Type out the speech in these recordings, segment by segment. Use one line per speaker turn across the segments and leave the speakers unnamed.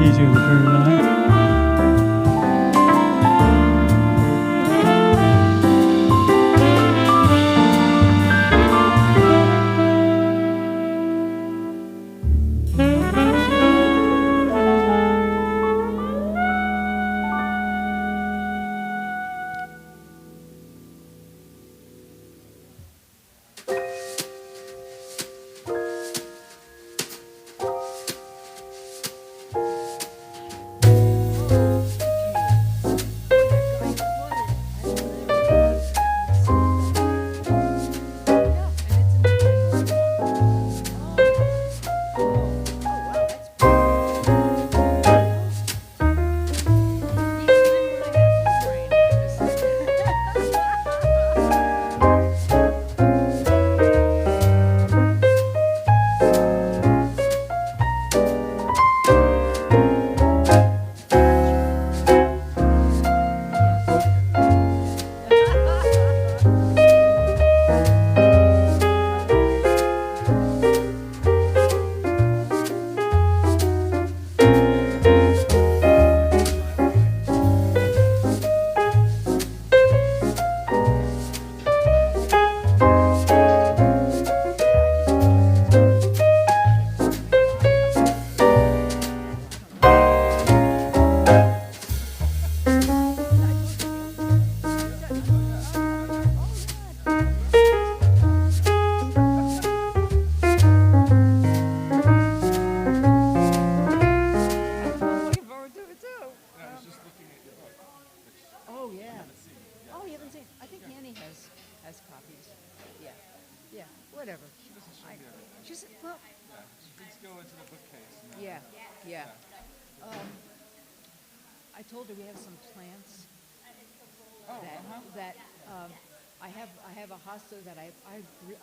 Easy with the turn it on.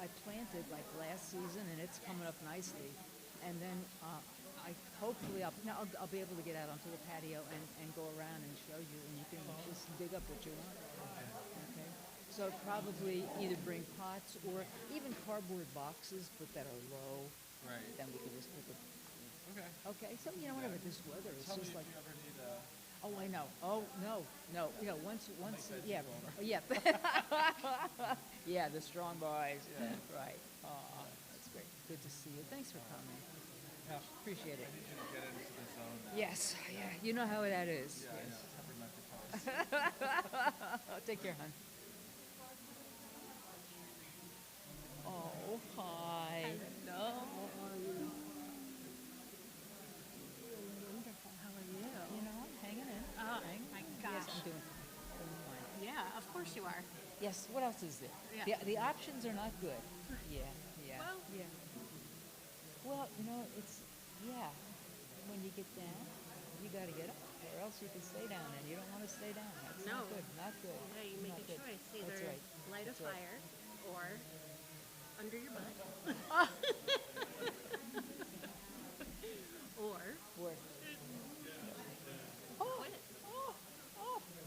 I planted like last season, and it's coming up nicely. And then hopefully I'll be able to get out onto the patio and go around and show you, and you can just dig up what you want. Okay. So probably either bring pots or even cardboard boxes, but that are low.
Right.
Then we can just put the.
Okay.
Okay. So whenever this weather, it's
Tell
just
me
like.
If you ever need
Oh, I know. Oh, no. Once, yeah. Yeah. Yeah, the strong boys. Yeah, right. Oh, that's great. Good to see you. Thanks for coming.
Yeah.
Appreciate it.
I need you to get into the zone now.
Yes. Yeah. You know how that is.
Yeah,
Yes.
I know.
Take care, hon. Oh, hi.
Hello.
How are you?
Wonderful. How are you?
You know, I'm hanging in.
Oh, my
Yes,
gosh.
I'm doing fine.
Yeah, of course you are.
Yes, what else is there?
Yeah.
The options are not good. Yeah.
Well,
Yeah. Well, it's, when you get down, you got to get up, or else you can stay down, and you don't want to stay down. That's
No.
not good. Not good.
yeah, you make
Not
a
good.
choice.
That's
Either
right.
light a
That's right.
fire or under your butt. Or
Where? Oh,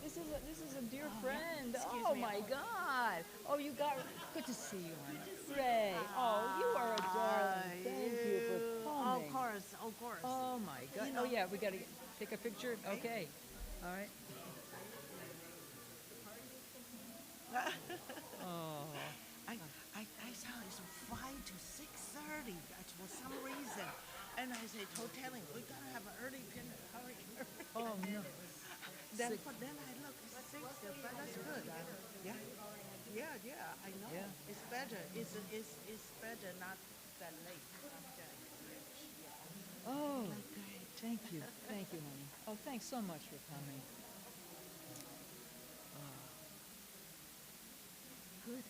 this is a dear friend.
excuse
Oh
me.
my God. Oh, you got. Good to see you, hon. Ray. Oh, you are a darling. Thank you for coming.
Of course, of course.
Oh my God. Oh yeah, we gotta take a picture. Okay. All right. Oh.
I saw it's from 5 to 6:30 for some reason. And I said, telling, we gotta have an early dinner. Hurry.
Oh no.
Then
Six.
I look, it's 6, but that's good. Yeah, I know.
Yeah.
It's better. It's better not that late.
Oh. Thank you. Thank you, honey. Oh, thanks so much for coming. Good.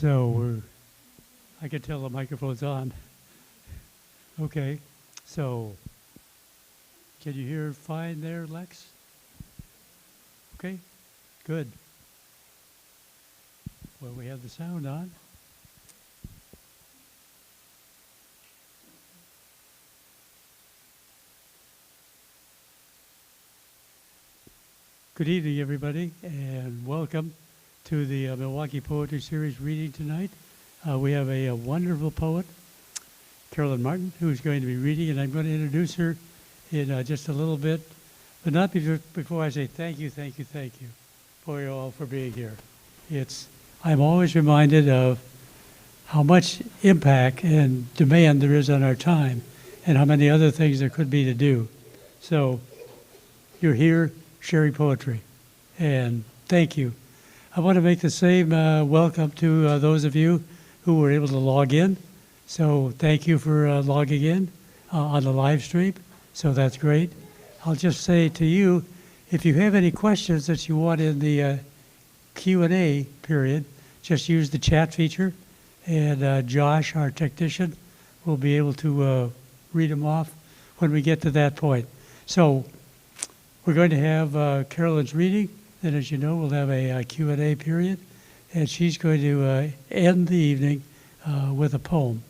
So I can tell the microphone's on. Okay, so can you hear fine there, Lex? Okay, good. Well, we have the sound on. Good evening, everybody, and welcome to the Milwaukie Poetry Series reading tonight. We have a wonderful poet, Carolyn Martin, who's going to be reading, and I'm going to introduce her in just a little bit, but not before I say thank you for you all for being here. I'm always reminded of how much impact and demand there is on our time and how many other things there could be to do. So you're here sharing poetry, and thank you. I want to make the same welcome to those of you who were able to log in. So thank you for logging in on the live stream. So that's great. I'll just say to you, if you have any questions that you want in the Q&A period, just use the chat feature, and Josh, our technician, will be able to read them off when we get to that point. So we're going to have Carolyn's reading, and as you know, we'll have a Q&A period, and she's going to end the evening with a poem.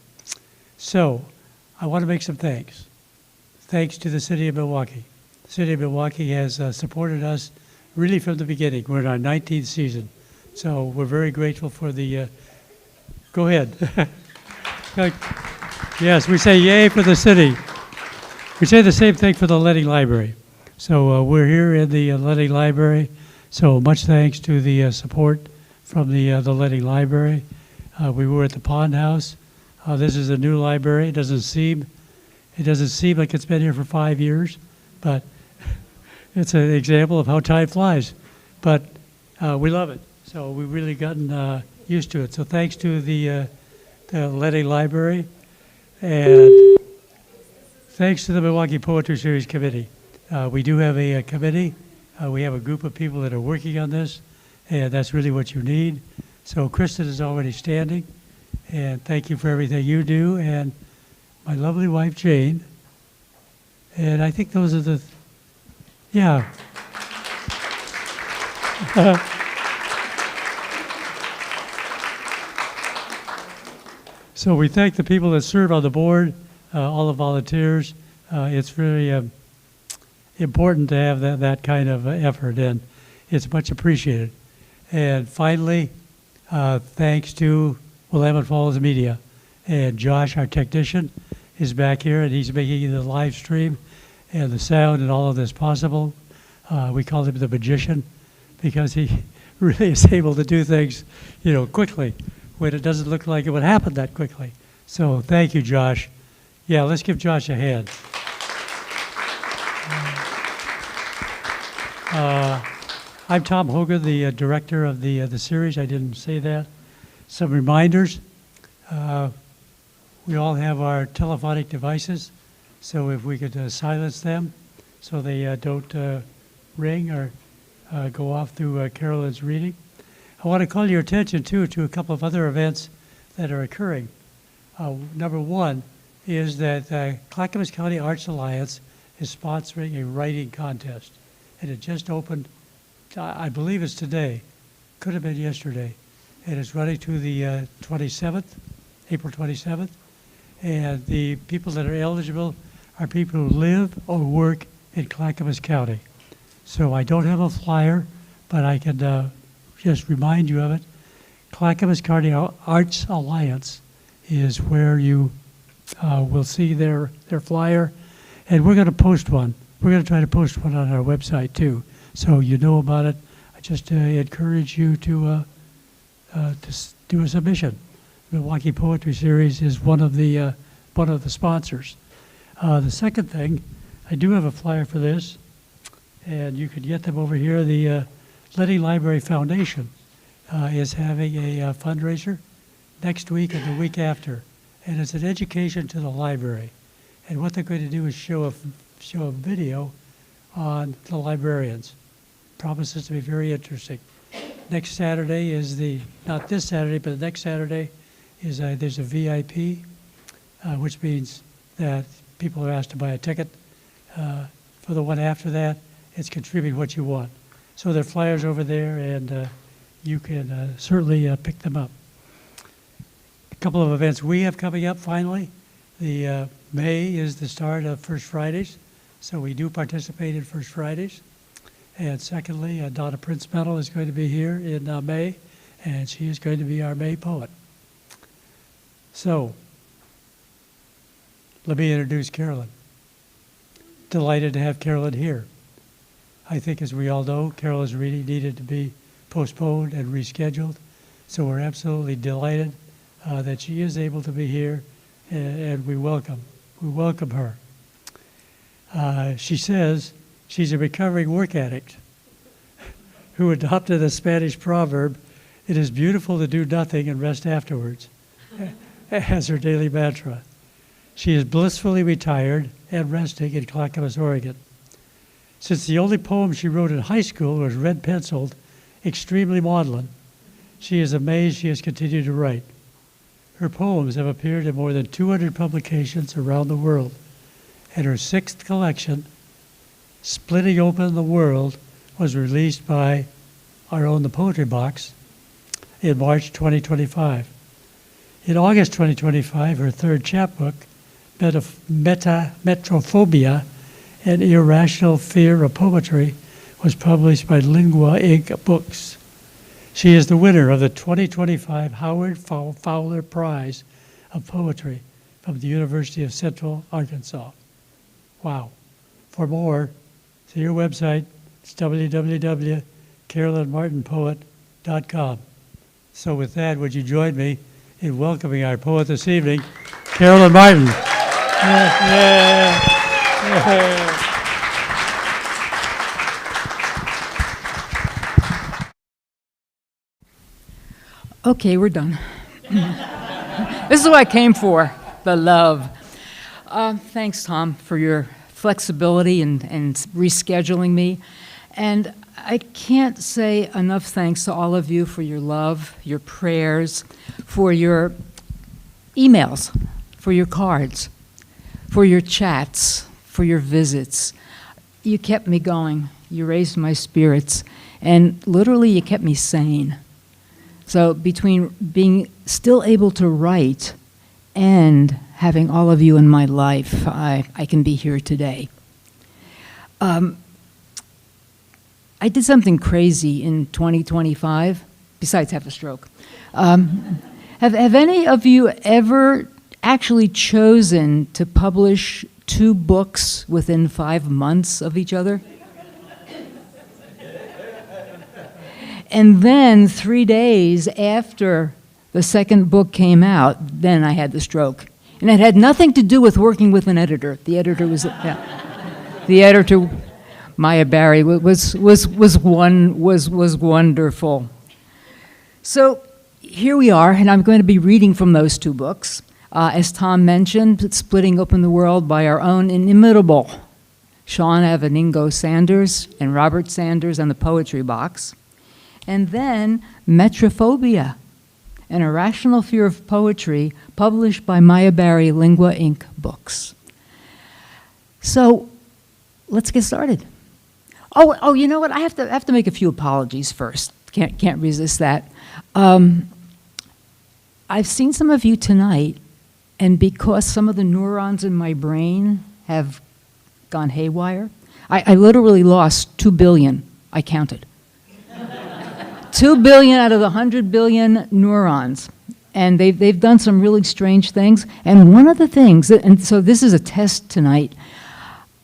So I want to make some thanks. Thanks to the City of Milwaukie. The City of Milwaukie has supported us really from the beginning. We're in our 19th season, so we're very grateful for the... Go ahead. Yes, we say yay for the city. We say the same thing for the Leading Library. So we're here in the Leading Library, so much thanks to the support from the Leading Library. We were at the Pond House. This is a new library. It doesn't seem like it's been here for 5 years, but it's an example of how time flies. But we love it, so we've really gotten used to it. So thanks to the Leading Library, and thanks to the Milwaukie Poetry Series Committee. We do have a committee. We have a group of people that are working on this, and that's really what you need. So Kristen is already standing, and thank you for everything you do, and my lovely wife, Jane. And I think those are the, yeah. So we thank the people that serve on the board, all the volunteers. It's very important to have that kind of effort, and it's much appreciated. And finally, thanks to Willamette Falls Media. And Josh, our technician, is back here, and he's making the live stream and the sound and all of this possible. We call him the magician because he really is able to do things, quickly when it doesn't look like it would happen that quickly. So thank you, Josh. Yeah, let's give Josh a hand. I'm Tom Hogan, the director of the series. I didn't say that. Some reminders. We all have our telephonic devices, so if we could silence them so they don't ring or go off through Carolyn's reading. I want to call your attention, too, to a couple of other events that are occurring. Number one is that Clackamas County Arts Alliance is sponsoring a writing contest. And it just opened, I believe it's today, could have been yesterday. And it's running to the 27th, April 27th. And the people that are eligible are people who live or work in Clackamas County. So I don't have a flyer, but I can just remind you of it. Clackamas County Arts Alliance is where you will see their flyer. And we're going to post one. We're going to try to post one on our website, too, so you know about it. I just encourage you to do a submission. Milwaukie Poetry Series is one of the sponsors. The second thing, I do have a flyer for this, and you can get them over here. The Leading Library Foundation is having a fundraiser next week and the week after, and it's an education to the library. And what they're going to do is show a video on the librarians. Promises to be very interesting. next Saturday is not this Saturday, but the next Saturday is there's a VIP, which means that people are asked to buy a ticket. For the one after that, it's contribute what you want. So there are flyers over there, and you can certainly pick them up. A couple of events we have coming up finally. The May is the start of First Fridays, so we do participate in First Fridays. And secondly, Donna Prince Medal is going to be here in May, and she is going to be our May poet. So, let me introduce Carolyn. Delighted to have Carolyn here. I think, as we all know, Carolyn's reading needed to be postponed and rescheduled, so we're absolutely delighted that she is able to be here, and we welcome her. She says she's a recovering work addict who adopted the Spanish proverb, "It is beautiful to do nothing and rest afterwards," as her daily mantra. She is blissfully retired and resting in Clackamas, Oregon. Since the only poem she wrote in high school was red-penciled, extremely maudlin, she is amazed she has continued to write. Her poems have appeared in more than 200 publications around the world, and her 6th collection, Splitting Open the World, was released by our own The Poetry Box in March 2025. In August 2025, her 3rd chapbook, Metrophobia, an Irrational Fear of Poetry, was published by Lingua Inc. Books. She is the winner of the 2025 Howard Fowler Prize of Poetry from the University of Central Arkansas. Wow. For more, see your website. It's www.carolynmartinpoet.com. So with that, would you join me in welcoming our poet this evening, Carolyn Martin.
Okay, we're done. This is what I came for, the love. Thanks, Tom, for your flexibility and rescheduling me. And I can't say enough thanks to all of you for your love, your prayers, for your emails, for your cards, for your chats, for your visits. You kept me going. You raised my spirits. And literally, you kept me sane. So between being still able to write and having all of you in my life, I can be here today. I did something crazy in 2025, besides have a stroke. Have any of you ever actually chosen to publish 2 books within 5 months of each other? And then 3 days after the 2nd book came out, then I had the stroke. And it had nothing to do with working with an editor. The editor was, the editor, Maya Barry, was wonderful. So here we are, and I'm going to be reading from those 2 books. As Tom mentioned, Splitting Open the World by our own inimitable Sean Aveningo Sanders and Robert Sanders and the Poetry Box. And then Metrophobia, an Irrational Fear of Poetry, published by Maya Barry, Lingua Inc. Books. So let's get started. Oh, you know what? I have to make a few apologies first. Can't resist that. I've seen some of you tonight, and because some of the neurons in my brain have gone haywire, I literally lost 2 billion. I counted. 2 billion out of the 100 billion neurons. And they've done some really strange things. And one of the things, and so this is a test tonight,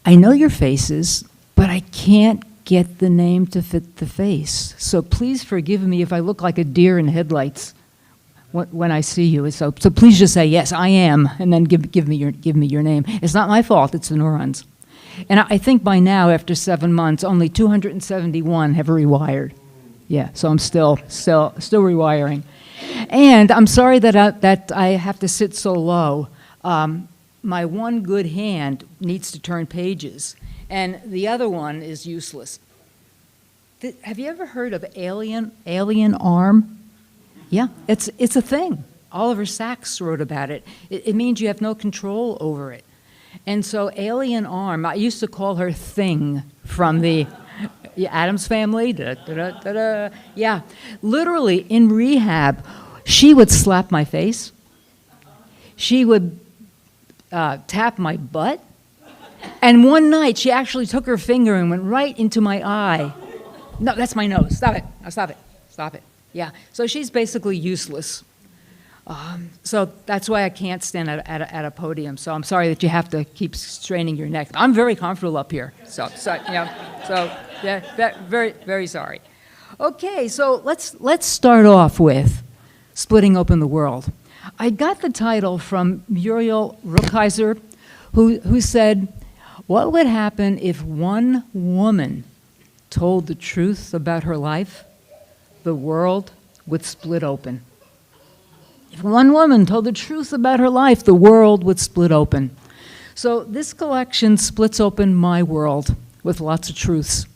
I know your faces, but I can't get the name to fit the face. So please forgive me if I look like a deer in headlights when I see you. So please just say, yes, I am, and then give me your name. It's not my fault, it's the neurons. And I think by now, after 7 months, only 271 have rewired. Yeah, so I'm still rewiring. And I'm sorry that I have to sit so low. My one good hand needs to turn pages, and the other one is useless. Have you ever heard of alien arm? Yeah, it's a thing. Oliver Sacks wrote about it. It means you have no control over it. And so alien arm, I used to call her Thing from the Addams Family. Da, da, da, da, da. Yeah, literally in rehab, she would slap my face. She would tap my butt. And one night, she actually took her finger and went right into my eye. No, that's my nose. Stop it. Now stop it. Stop it. Yeah. So she's basically useless. So that's why I can't stand at a podium. So I'm sorry that you have to keep straining your neck. I'm very comfortable up here. So yeah, very, very sorry. Okay, so let's start off with splitting open the world. I got the title from Muriel Rukeyser, who said, "What would happen if one woman told the truth about her life? The world would split open." If one woman told the truth about her life, the world would split open. So this collection splits open my world with lots of truths.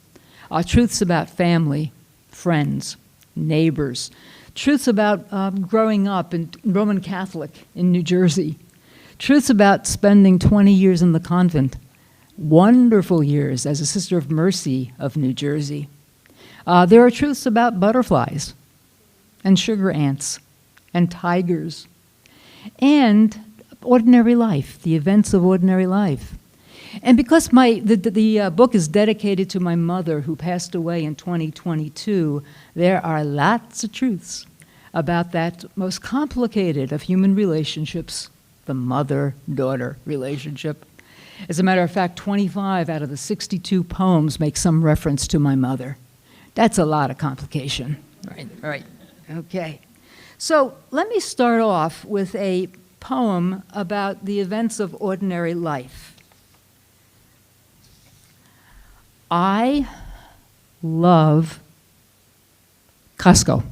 Truths about family, friends, neighbors. Truths about growing up in Roman Catholic in New Jersey. Truths about spending 20 years in the convent. Wonderful years as a Sister of Mercy of New Jersey. There are truths about butterflies and sugar ants and tigers, and ordinary life, the events of ordinary life. And because the book is dedicated to my mother, who passed away in 2022, there are lots of truths about that most complicated of human relationships, the mother-daughter relationship. As a matter of fact, 25 out of the 62 poems make some reference to my mother. That's a lot of complication. Right. Okay. So let me start off with a poem about the events of ordinary life. I love Costco.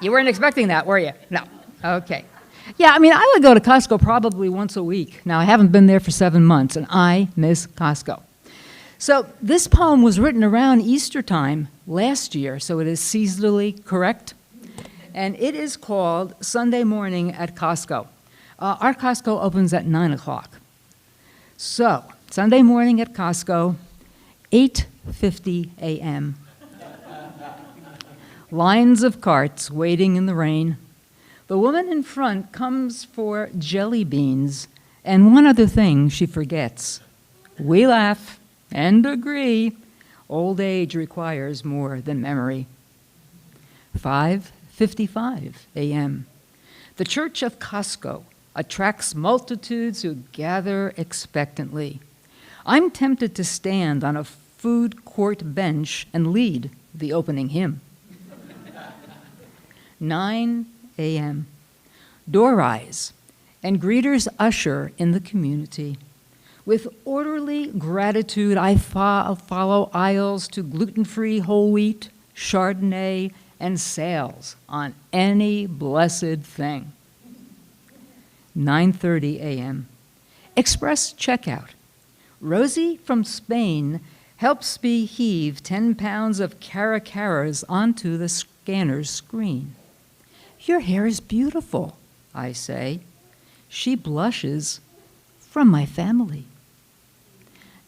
You weren't expecting that, were you? No. Okay. Yeah, I mean, I would go to Costco probably once a week. Now, I haven't been there for 7 months, and I miss Costco. So this poem was written around Easter time last year, so it is seasonally correct. And it is called Sunday Morning at Costco. Our Costco opens at 9 o'clock. So, Sunday morning at Costco, 8:50 a.m. Lines of carts waiting in the rain. The woman in front comes for jelly beans and one other thing she forgets. We laugh and agree. Old age requires more than memory. 5:55 a.m. The Church of Costco attracts multitudes who gather expectantly. I'm tempted to stand on a food court bench and lead the opening hymn. 9 a.m. Door rise, and greeters usher in the community. With orderly gratitude, I follow aisles to gluten-free whole wheat, Chardonnay, and sales on any blessed thing. 9:30 a.m. Express checkout. Rosie from Spain helps me heave 10 pounds of caracaras onto the scanner's screen. Your hair is beautiful, I say. She blushes. From my family.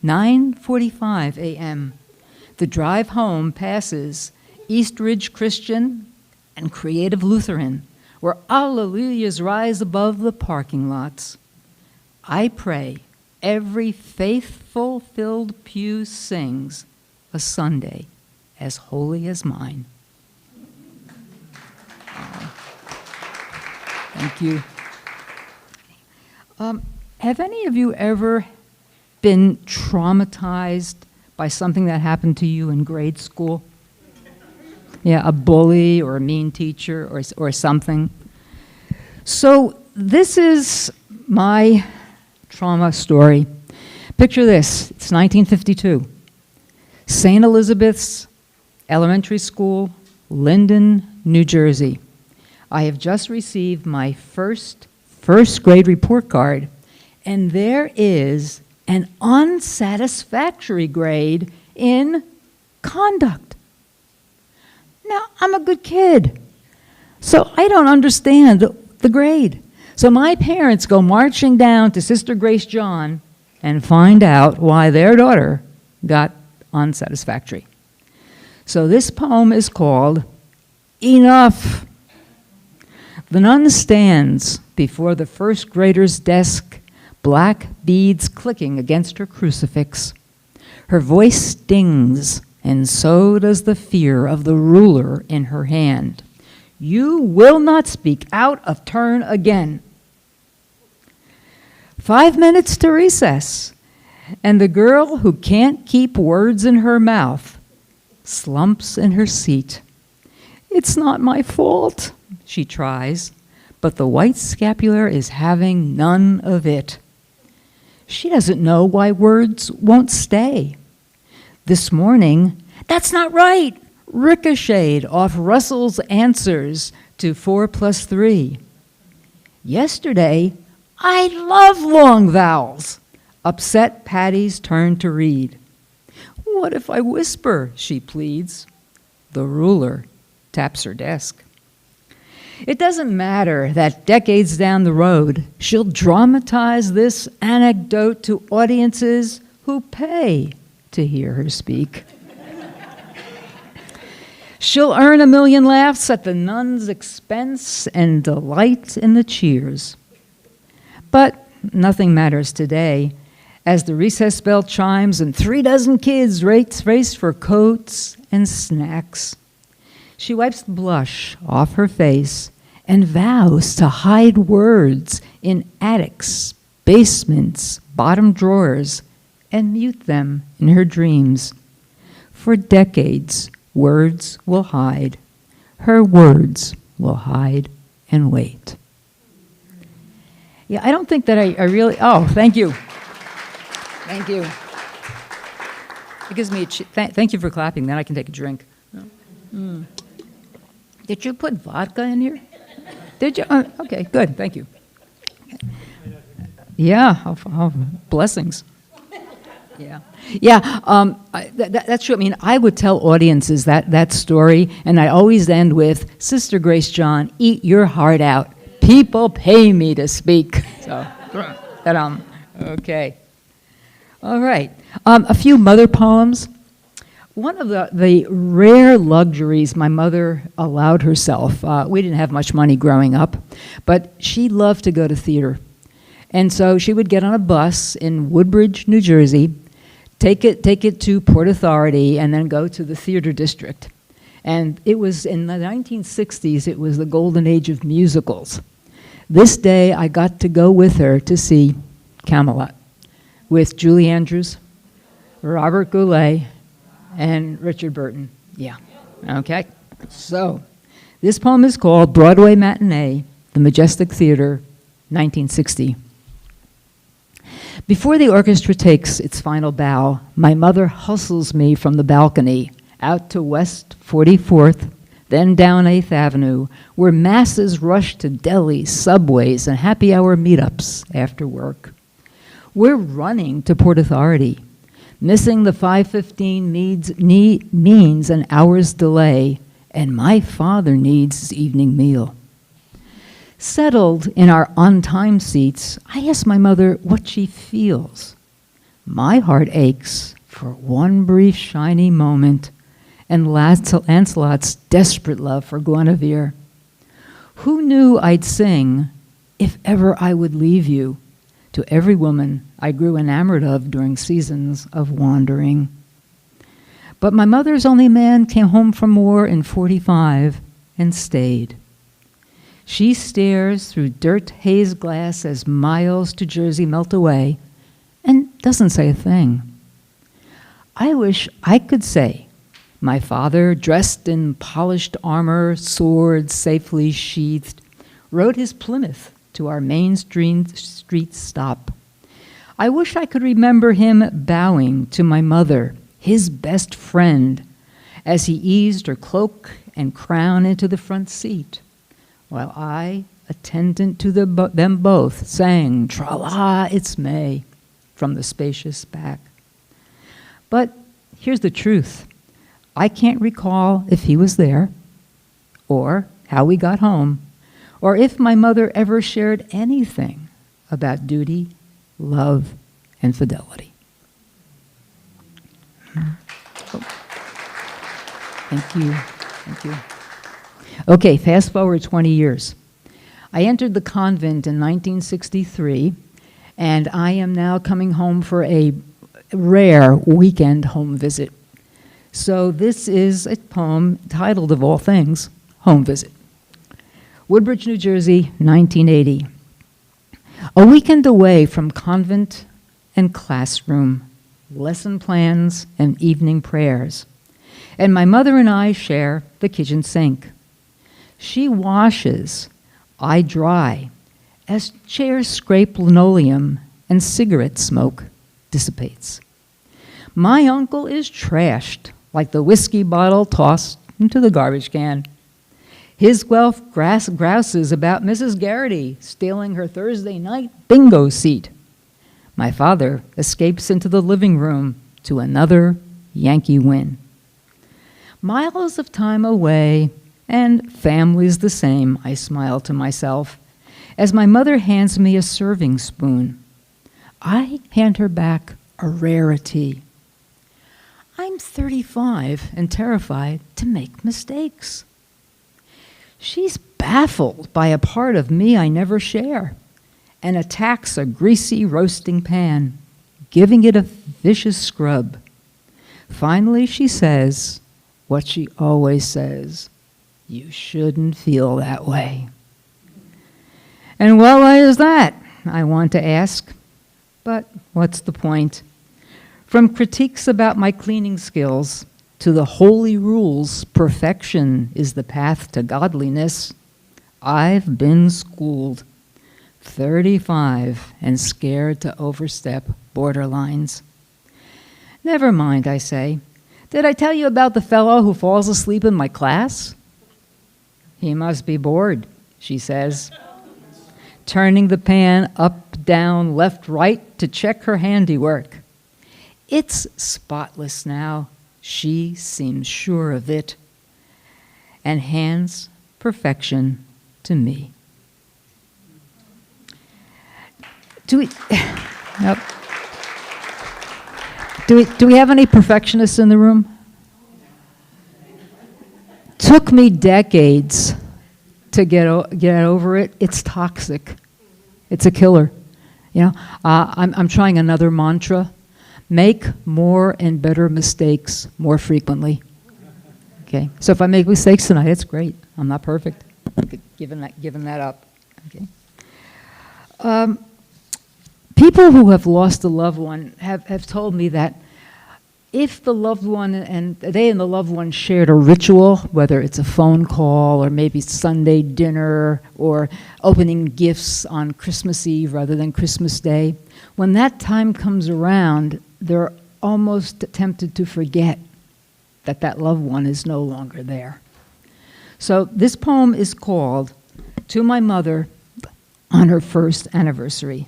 9:45 a.m. The drive home passes East Ridge Christian and Creative Lutheran, where alleluias rise above the parking lots. I pray every faithful-filled pew sings a Sunday as holy as mine. Thank you. Have any of you ever been traumatized by something that happened to you in grade school? Yeah, a bully or a mean teacher or something. So this is my trauma story. Picture this. It's 1952. St. Elizabeth's Elementary School, Linden, New Jersey. I have just received my first grade report card, and there is an unsatisfactory grade in conduct. Now, I'm a good kid, so I don't understand the grade. So my parents go marching down to Sister Grace John and find out why their daughter got unsatisfactory. So this poem is called Enough. The nun stands before the first grader's desk, black beads clicking against her crucifix. Her voice stings, and so does the fear of the ruler in her hand. You will not speak out of turn again. 5 minutes to recess, and the girl who can't keep words in her mouth slumps in her seat. It's not my fault, she tries, but the white scapular is having none of it. She doesn't know why words won't stay. This morning, that's not right, ricocheted off Russell's answers to 4 + 3. Yesterday, I love long vowels. Upset Patty's turn to read. What if I whisper, she pleads. The ruler taps her desk. It doesn't matter that decades down the road, she'll dramatize this anecdote to audiences who pay to hear her speak. She'll earn 1 million laughs at the nun's expense and delight in the cheers. But nothing matters today as the recess bell chimes and 36 kids race for coats and snacks. She wipes the blush off her face and vows to hide words in attics, basements, bottom drawers, and mute them in her dreams. For decades, words will hide. Her words will hide and wait. Yeah, I don't think that I really, oh, thank you. Thank you. It gives me thank you for clapping, then I can take a drink. Did you put vodka in here? Did you? Okay, good, thank you. Yeah, blessings. Yeah, that's true. I mean, I would tell audiences that story, and I always end with, Sister Grace John, eat your heart out. People pay me to speak. So, okay. All right. A few mother poems. One of the rare luxuries my mother allowed herself, we didn't have much money growing up, but she loved to go to theater. And so she would get on a bus in Woodbridge, New Jersey, take it to Port Authority, and then go to the theater district. And it was in the 1960s, it was the golden age of musicals. This day, I got to go with her to see Camelot with Julie Andrews, Robert Goulet, and Richard Burton. Yeah, okay. So, this poem is called Broadway Matinee, the Majestic Theater, 1960. Before the orchestra takes its final bow, my mother hustles me from the balcony out to West 44th, then down 8th Avenue, where masses rush to delis, subways, and happy hour meetups after work. We're running to Port Authority. Missing the 5:15 means an hour's delay, and my father needs his evening meal. Settled in our on-time seats, I ask my mother what she feels. My heart aches for one brief shiny moment and Lancelot's desperate love for Guinevere. Who knew I'd sing, if ever I would leave you, to every woman I grew enamored of during seasons of wandering. But my mother's only man came home from war in 45 and stayed. She stares through dirt haze glass as miles to Jersey melt away and doesn't say a thing. I wish I could say, my father, dressed in polished armor, sword safely sheathed, rode his Plymouth to our Main Street stop. I wish I could remember him bowing to my mother, his best friend, as he eased her cloak and crown into the front seat, while I, attendant to them both, sang, "Tra-la, it's May," from the spacious back. But here's the truth. I can't recall if he was there, or how we got home, or if my mother ever shared anything about duty, love, and fidelity. Oh. Thank you. Thank you. Okay, fast forward 20 years. I entered the convent in 1963, and I am now coming home for a rare weekend home visit. So this is a poem titled, of all things, Home Visit. Woodbridge, New Jersey, 1980. A weekend away from convent and classroom, lesson plans and evening prayers. And my mother and I share the kitchen sink. She washes, I dry, as chairs scrape linoleum and cigarette smoke dissipates. My uncle is trashed like the whiskey bottle tossed into the garbage can. His wife grouses about Mrs. Garrity stealing her Thursday night bingo seat. My father escapes into the living room to another Yankee win. Miles of time away, and family's the same, I smile to myself, as my mother hands me a serving spoon. I hand her back a rarity. I'm 35 and terrified to make mistakes. She's baffled by a part of me I never share and attacks a greasy roasting pan, giving it a vicious scrub. Finally, she says what she always says, "You shouldn't feel that way." And why is that, I want to ask, but what's the point? From critiques about my cleaning skills to the holy rules, perfection is the path to godliness, I've been schooled. 35 and scared to overstep borderlines. Never mind, I say. Did I tell you about the fellow who falls asleep in my class? He must be bored, she says, turning the pan up, down, left, right to check her handiwork. It's spotless now. She seems sure of it, and hands perfection to me. Do we have any perfectionists in the room? Took me decades to get over it. It's toxic. It's a killer. You know, I'm trying another mantra. Make more and better mistakes more frequently. Okay. So if I make mistakes tonight, it's great. I'm not perfect. Giving that up. Okay. People who have lost a loved one have told me that if the loved one and the loved one shared a ritual, whether it's a phone call or maybe Sunday dinner or opening gifts on Christmas Eve rather than Christmas Day, when that time comes around, they're almost tempted to forget that that loved one is no longer there. So this poem is called To My Mother on Her First Anniversary.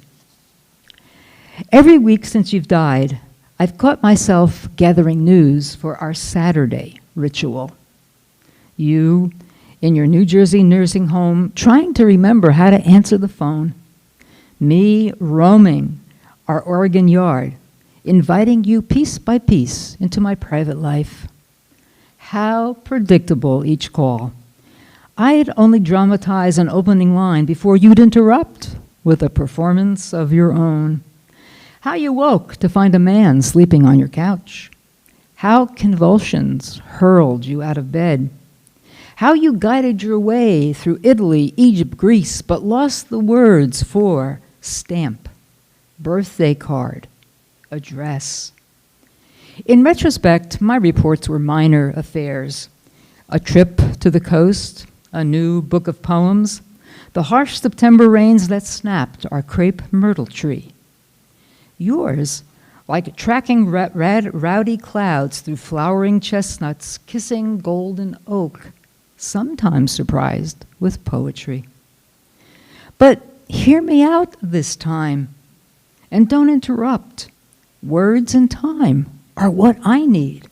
Every week since you've died, I've caught myself gathering news for our Saturday ritual. You, in your New Jersey nursing home, trying to remember how to answer the phone. Me roaming our Oregon yard, inviting you piece by piece into my private life. How predictable each call. I'd only dramatize an opening line before you'd interrupt with a performance of your own. How you woke to find a man sleeping on your couch. How convulsions hurled you out of bed. How you guided your way through Italy, Egypt, Greece, but lost the words for stamp, birthday card, address. In retrospect, my reports were minor affairs. A trip to the coast, a new book of poems, the harsh September rains that snapped our crepe myrtle tree. Yours, like tracking rowdy clouds through flowering chestnuts, kissing golden oak, sometimes surprised with poetry. But hear me out this time, and don't interrupt. Words and time are what I need.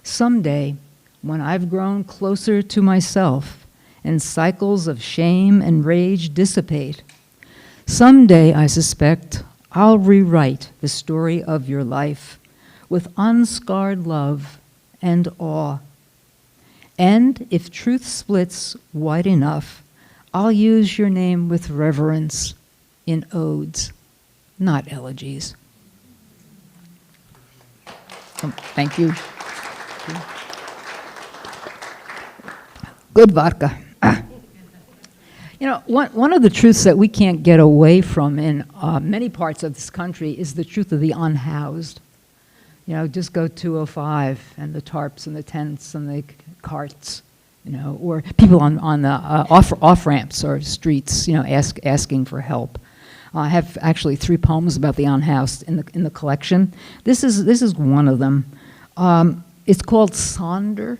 Someday, when I've grown closer to myself and cycles of shame and rage dissipate, someday, I suspect, I'll rewrite the story of your life with unscarred love and awe. And if truth splits wide enough, I'll use your name with reverence in odes, not elegies. Oh, thank you. Good vodka. You know, one of the truths that we can't get away from in many parts of this country is the truth of the unhoused. You know, just go 205 and the tarps and the tents and the carts, you know, or people on the off ramps or streets, you know, asking for help. I have actually 3 poems about the unhoused in the collection. This is one of them. It's called Sonder,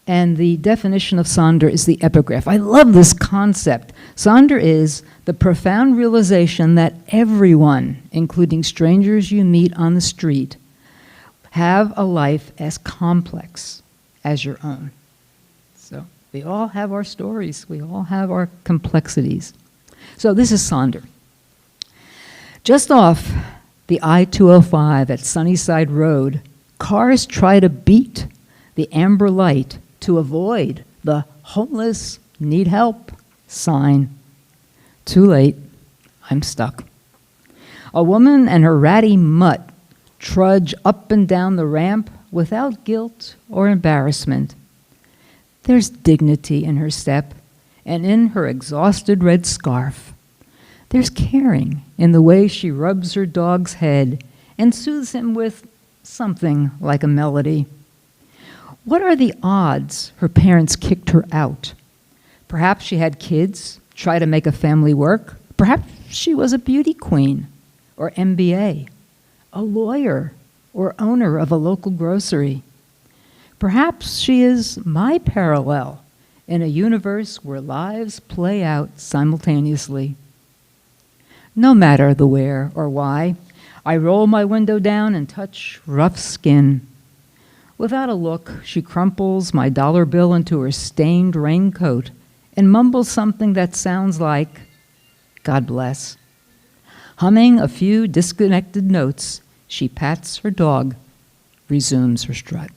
and the definition of Sonder is the epigraph. I love this concept. Sonder is the profound realization that everyone, including strangers you meet on the street, have a life as complex as your own. So we all have our stories. We all have our complexities. So this is Sonder. Just off the I-205 at Sunnyside Road, cars try to beat the amber light to avoid the homeless need help sign. Too late, I'm stuck. A woman and her ratty mutt trudge up and down the ramp without guilt or embarrassment. There's dignity in her step and in her exhausted red scarf. There's caring in the way she rubs her dog's head and soothes him with something like a melody. What are the odds her parents kicked her out? Perhaps she had kids, try to make a family work. Perhaps she was a beauty queen or MBA, a lawyer or owner of a local grocery. Perhaps she is my parallel in a universe where lives play out simultaneously. No matter the where or why, I roll my window down and touch rough skin. Without a look, she crumples my dollar bill into her stained raincoat and mumbles something that sounds like, God bless. Humming a few disconnected notes, she pats her dog, resumes her strut.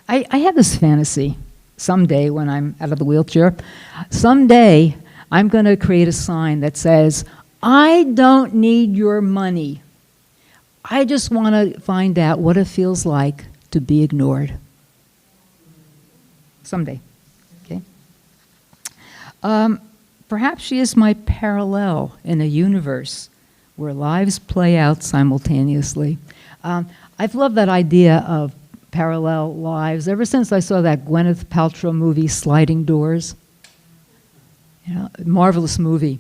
I have this fantasy someday when I'm out of the wheelchair. Someday I'm going to create a sign that says, I don't need your money. I just want to find out what it feels like to be ignored. Someday, okay? Perhaps she is my parallel in a universe where lives play out simultaneously. I've loved that idea of parallel lives ever since I saw that Gwyneth Paltrow movie, Sliding Doors. You know, marvelous movie.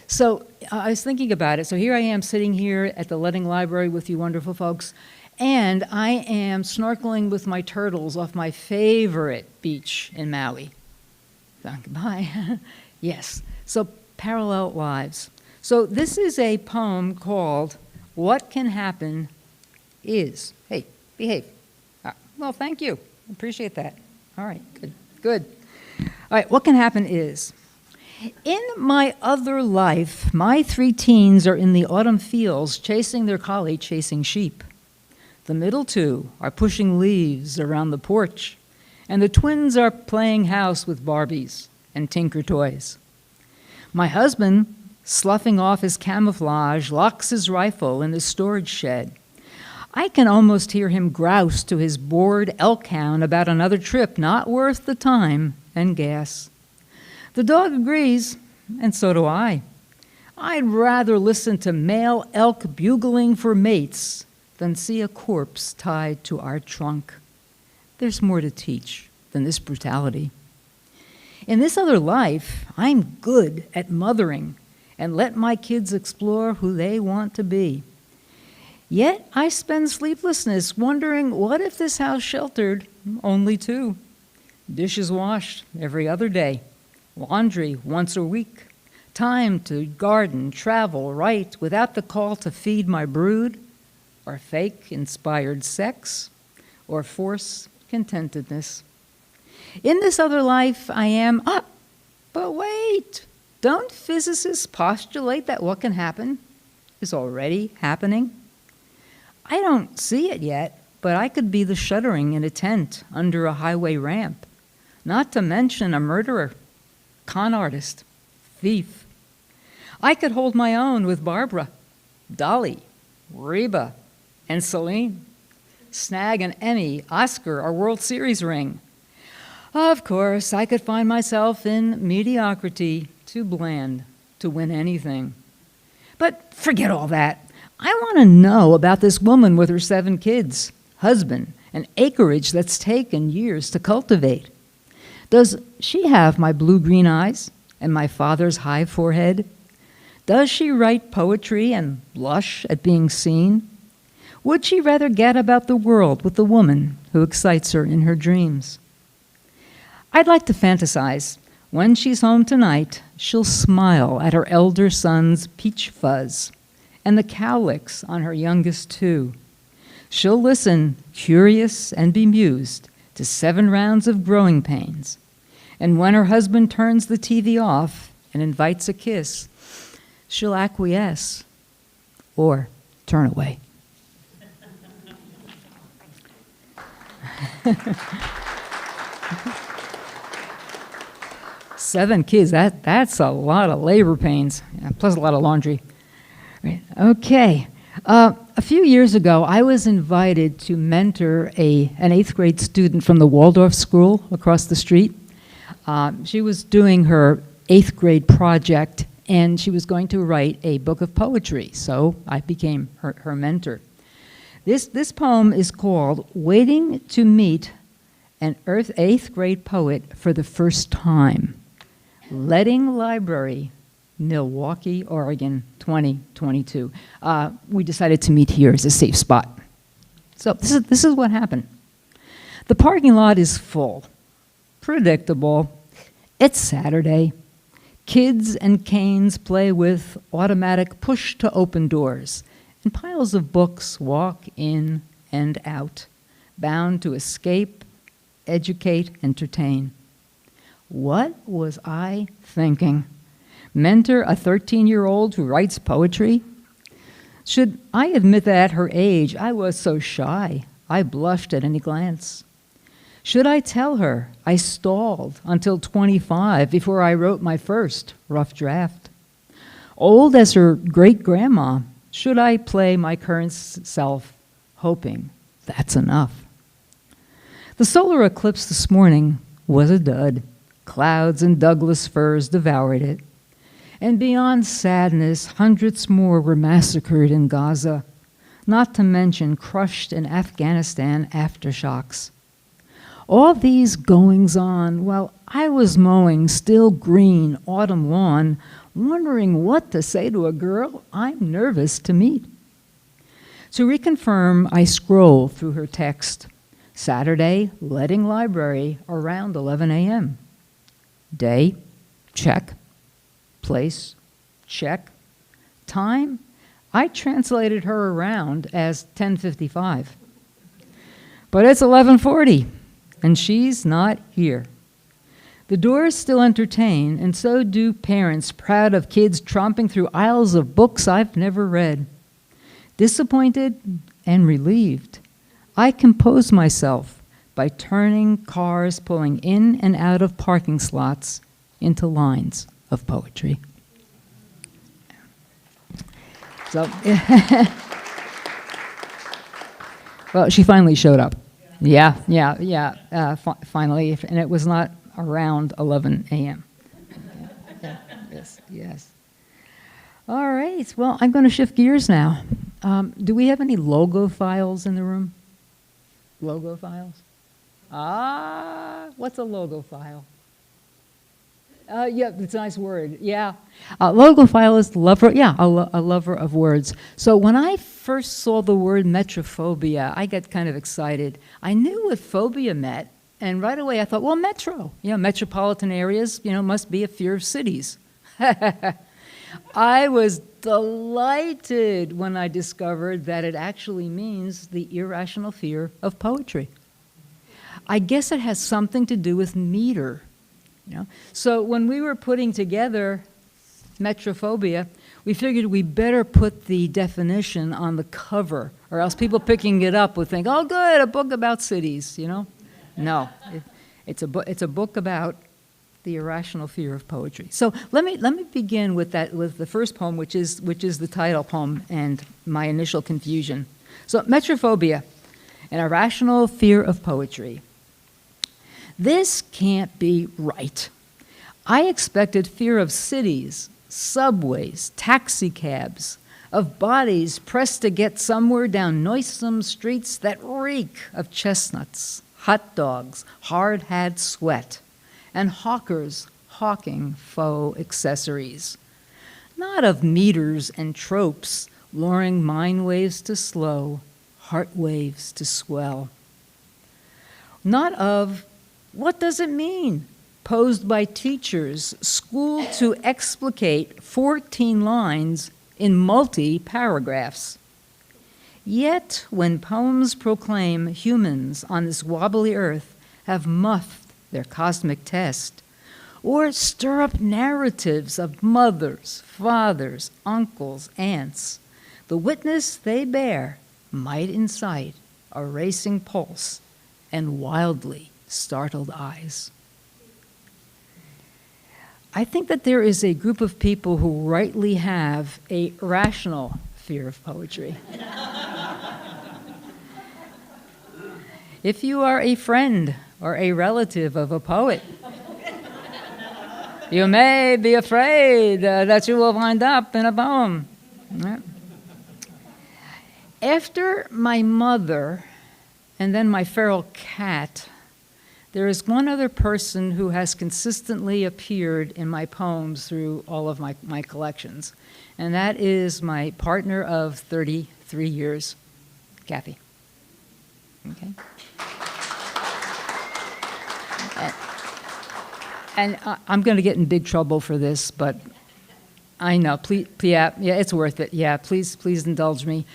So I was thinking about it. So here I am sitting here at the Ledding Library with you wonderful folks, and I am snorkeling with my turtles off my favorite beach in Maui. Goodbye. Yes. So parallel lives. So this is a poem called What Can Happen Is. Hey, behave. Well, thank you. Appreciate that. All right, good, good. All right, what can happen is, in my other life, my 3 teens are in the autumn fields chasing their collie, chasing sheep. The middle 2 are pushing leaves around the porch, and the twins are playing house with Barbies and Tinker toys. My husband, sloughing off his camouflage, locks his rifle in his storage shed. I can almost hear him grouse to his bored elk hound about another trip not worth the time and gas. The dog agrees, and so do I. I'd rather listen to male elk bugling for mates than see a corpse tied to our trunk. There's more to teach than this brutality. In this other life, I'm good at mothering and let my kids explore who they want to be. Yet I spend sleeplessness wondering, what if this house sheltered only 2? Dishes washed every other day, laundry once a week, time to garden, travel, write without the call to feed my brood or fake inspired sex, or force contentedness. In this other life, I am up. But wait, don't physicists postulate that what can happen is already happening? I don't see it yet, but I could be the shuddering in a tent under a highway ramp, not to mention a murderer, con artist, thief. I could hold my own with Barbara, Dolly, Reba, and Celine, snag an Emmy, Oscar, or World Series ring. Of course, I could find myself in mediocrity, too bland to win anything. But forget all that. I want to know about this woman with her 7 kids, husband, and acreage that's taken years to cultivate. Does she have my blue-green eyes and my father's high forehead? Does she write poetry and blush at being seen? Would she rather get about the world with the woman who excites her in her dreams? I'd like to fantasize. When she's home tonight, she'll smile at her elder son's peach fuzz and the cowlicks on her youngest 2. She'll listen, curious and bemused, to 7 rounds of growing pains. And when her husband turns the TV off and invites a kiss, she'll acquiesce or turn away. Seven kids, that's a lot of labor pains, plus a lot of laundry. Right. Okay. A few years ago, I was invited to mentor an 8th grade student from the Waldorf School across the street. She was doing her 8th grade project, and she was going to write a book of poetry, so I became her mentor. This poem is called Waiting to Meet an 8th grade Poet for the First Time. Ledding Library, Milwaukie, Oregon, 2022. We decided to meet here as a safe spot. So this is what happened. The parking lot is full. Predictable. It's Saturday. Kids and canes play with automatic push-to-open doors, and piles of books walk in and out, bound to escape, educate, entertain. What was I thinking? Mentor a 13-year-old who writes poetry? Should I admit that at her age I was so shy I blushed at any glance? Should I tell her I stalled until 25 before I wrote my first rough draft? Old as her great-grandma, should I play my current self, hoping that's enough? The solar eclipse this morning was a dud. Clouds and Douglas firs devoured it. And beyond sadness, hundreds more were massacred in Gaza, not to mention crushed in Afghanistan aftershocks. All these goings-on while I was mowing still green autumn lawn, wondering what to say to a girl I'm nervous to meet. To reconfirm, I scroll through her text. Saturday, Ledding Library, around 11 a.m. Day, check. Place, check. Time, I translated her around as 10:55. But it's 11:40, and she's not here. The doors still entertain, and so do parents proud of kids tromping through aisles of books I've never read. Disappointed and relieved, I compose myself by turning cars pulling in and out of parking slots into lines of poetry. So, well, she finally showed up. Finally, and it was not around 11 a.m. Yes. All right, well, I'm going to shift gears now. Do we have any logo files in the room? Logo files? What's a logo file? Yeah, it's a nice word. Yeah, logophile is lover. Yeah, a lover of words. So when I first saw the word metrophobia, I got kind of excited. I knew what phobia meant, and right away I thought, well, metro. Metropolitan areas, must be a fear of cities. I was delighted when I discovered that it actually means the irrational fear of poetry. I guess it has something to do with meter. You know? So when we were putting together metrophobia, we figured we better put the definition on the cover, or else people picking it up would think, oh, good, a book about cities, you know? No, it's a book about the irrational fear of poetry. So let me begin with the first poem, which is the title poem and my initial confusion. So metrophobia, an irrational fear of poetry. This can't be right. I expected fear of cities, subways, taxicabs, of bodies pressed to get somewhere down noisome streets that reek of chestnuts, hot dogs, hard-had sweat, and hawkers hawking faux accessories. Not of meters and tropes luring mind waves to slow, heart waves to swell. Not of, what does it mean? Posed by teachers schooled to explicate 14 lines in multi-paragraphs. Yet, when poems proclaim humans on this wobbly earth have muffed their cosmic test, or stir up narratives of mothers, fathers, uncles, aunts, the witness they bear might incite a racing pulse and wildly startled eyes. I think that there is a group of people who rightly have a rational fear of poetry. If you are a friend or a relative of a poet, you may be afraid that you will wind up in a poem. After my mother and then my feral cat, there is one other person who has consistently appeared in my poems through all of my collections, and that is my partner of 33 years, Kathy. Okay. And I'm going to get in big trouble for this, but I know. Please, yeah, it's worth it. Yeah, please indulge me.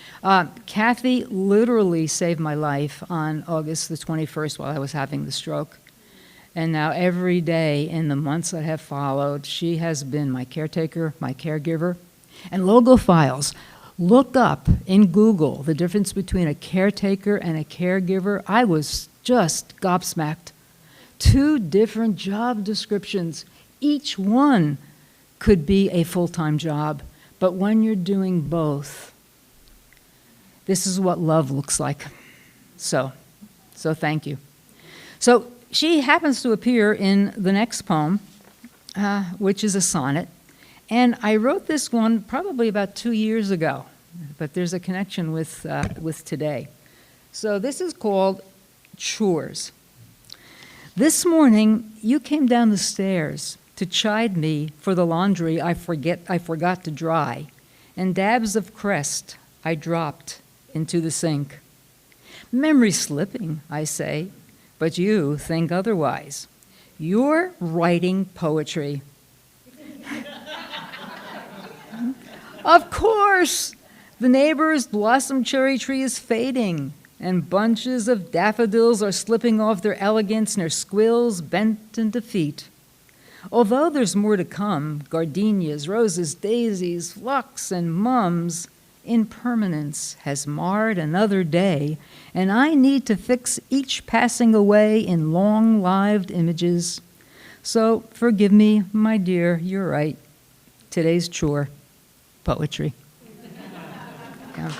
Kathy literally saved my life on August the 21st while I was having the stroke. And now every day in the months that have followed, she has been my caretaker, my caregiver. And logophiles, look up in Google the difference between a caretaker and a caregiver. I was just gobsmacked. 2 different job descriptions. Each one could be a full-time job, but when you're doing both, this is what love looks like. So thank you. So she happens to appear in the next poem, which is a sonnet, and I wrote this one probably about 2 years ago, but there's a connection with today. So this is called Chores. This morning, you came down the stairs to chide me for the laundry I forgot to dry, and dabs of crest I dropped into the sink. Memory slipping, I say, but you think otherwise. You're writing poetry. Of course, the neighbor's blossom cherry tree is fading, and bunches of daffodils are slipping off their elegance and their squills bent into feet. Although there's more to come, gardenias, roses, daisies, phlox, and mums, impermanence has marred another day, and I need to fix each passing away in long-lived images. So forgive me, my dear, you're right. Today's chore, poetry. Yeah.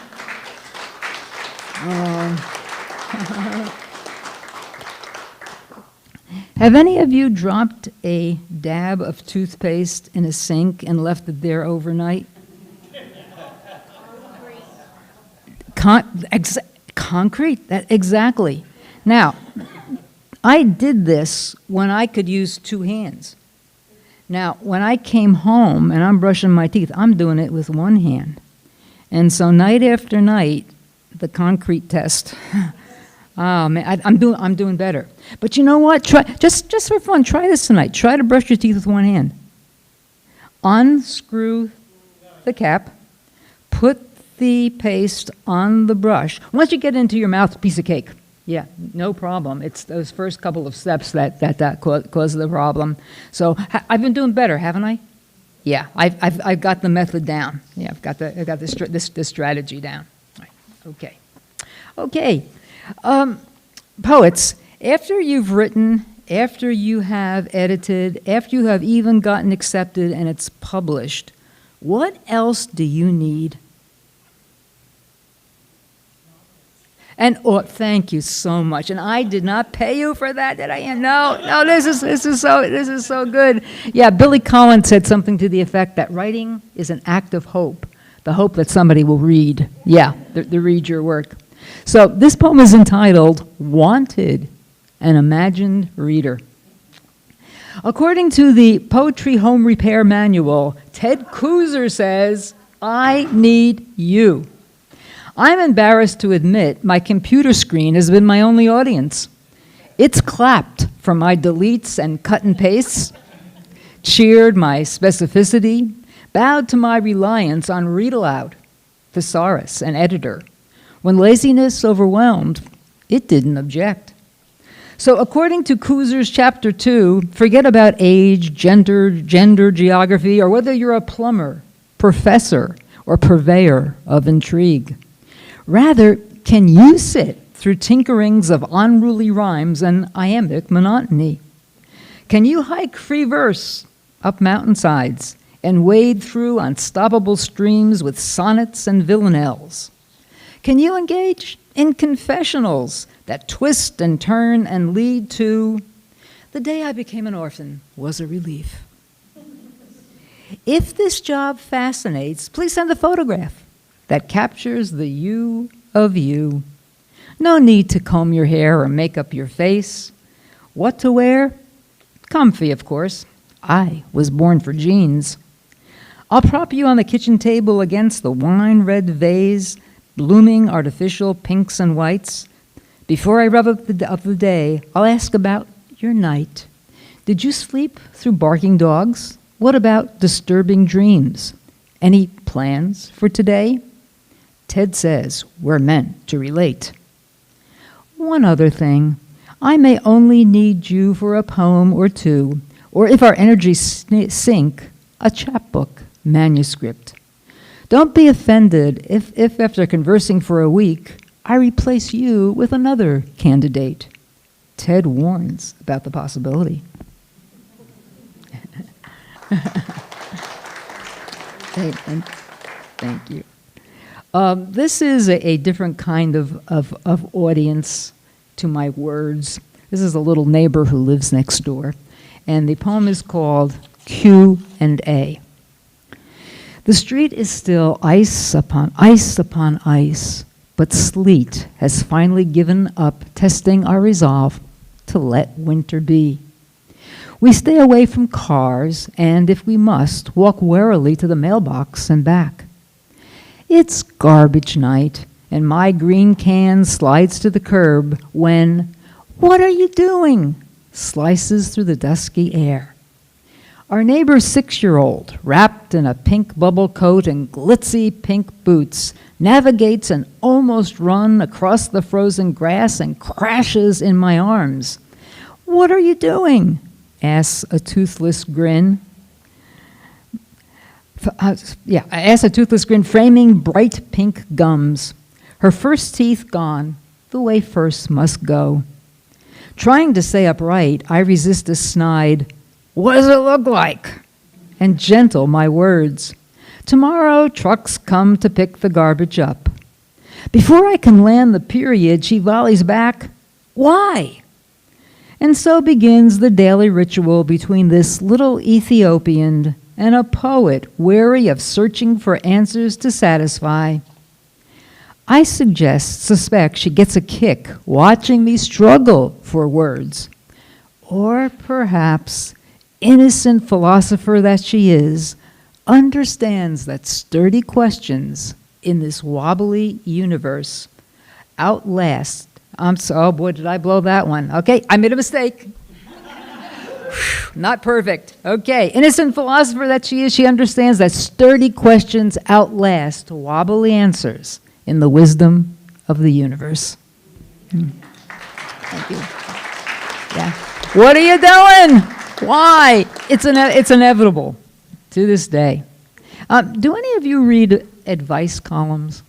Have any of you dropped a dab of toothpaste in a sink and left it there overnight? Concrete? Exactly. Now, I did this when I could use 2 hands. Now, when I came home and I'm brushing my teeth, I'm doing it with 1 hand. And so night after night, the concrete test. Oh man, I'm doing better. But you know what? Try just for fun. Try this tonight. Try to brush your teeth with 1 hand. Unscrew the cap. Put the paste on the brush. Once you get it into your mouth, piece of cake. Yeah, no problem. It's those first couple of steps that cause the problem. So I've been doing better, haven't I? Yeah, I've got the method down. Yeah, I've got the strategy down. Okay, okay. Poets, after you've written, after you have edited, after you have even gotten accepted and it's published, what else do you need? And oh, thank you so much. And I did not pay you for that, did I? No. This is so good. Yeah, Billy Collins said something to the effect that writing is an act of hope, the hope that somebody will read. Yeah, they read your work. So this poem is entitled "Wanted," an imagined reader. According to the Poetry Home Repair Manual, Ted Kooser says, "I need you." I'm embarrassed to admit my computer screen has been my only audience. It's clapped for my deletes and cut and pastes, cheered my specificity, bowed to my reliance on read aloud, thesaurus, and editor. When laziness overwhelmed, it didn't object. So according to Kooser's Chapter 2, forget about age, gender, geography, or whether you're a plumber, professor, or purveyor of intrigue. Rather, can you sit through tinkerings of unruly rhymes and iambic monotony? Can you hike free verse up mountainsides and wade through unstoppable streams with sonnets and villanelles? Can you engage in confessionals that twist and turn and lead to "The day I became an orphan was a relief"? If this job fascinates, please send a photograph that captures the you of you. No need to comb your hair or make up your face. What to wear? Comfy, of course. I was born for jeans. I'll prop you on the kitchen table against the wine-red vase, blooming artificial pinks and whites. Before I rub up the day, I'll ask about your night. Did you sleep through barking dogs? What about disturbing dreams? Any plans for today? Ted says we're meant to relate. One other thing, I may only need you for a poem or two, or if our energies sink, a chapbook manuscript. Don't be offended if after conversing for a week, I replace you with another candidate. Ted warns about the possibility. Thank you. This is a different kind of audience to my words. This is a little neighbor who lives next door, and the poem is called Q&A. The street is still ice upon ice upon ice, but sleet has finally given up testing our resolve to let winter be. We stay away from cars, and if we must, walk warily to the mailbox and back. It's garbage night, and my green can slides to the curb when, "What are you doing?" slices through the dusky air. Our neighbor's 6-year-old, wrapped in a pink bubble coat and glitzy pink boots, navigates an almost run across the frozen grass and crashes in my arms. "What are you doing?" asks a toothless grin. I asked a toothless grin, framing bright pink gums. Her first teeth gone, the way first must go. Trying to stay upright, I resist a snide, "What does it look like?" and gentle my words. Tomorrow trucks come to pick the garbage up. Before I can land the period, she volleys back, "Why?" And so begins the daily ritual between this little Ethiopian and a poet weary of searching for answers to satisfy. I suspect she gets a kick watching me struggle for words. Or perhaps, innocent philosopher that she is, understands that sturdy questions in this wobbly universe outlast. Oh boy, did I blow that one. Okay, I made a mistake. Not perfect. Okay, innocent philosopher that she is, she understands that sturdy questions outlast wobbly answers in the wisdom of the universe. Thank you. Yeah. What are you doing? Why? It's inevitable to this day. Do any of you read advice columns?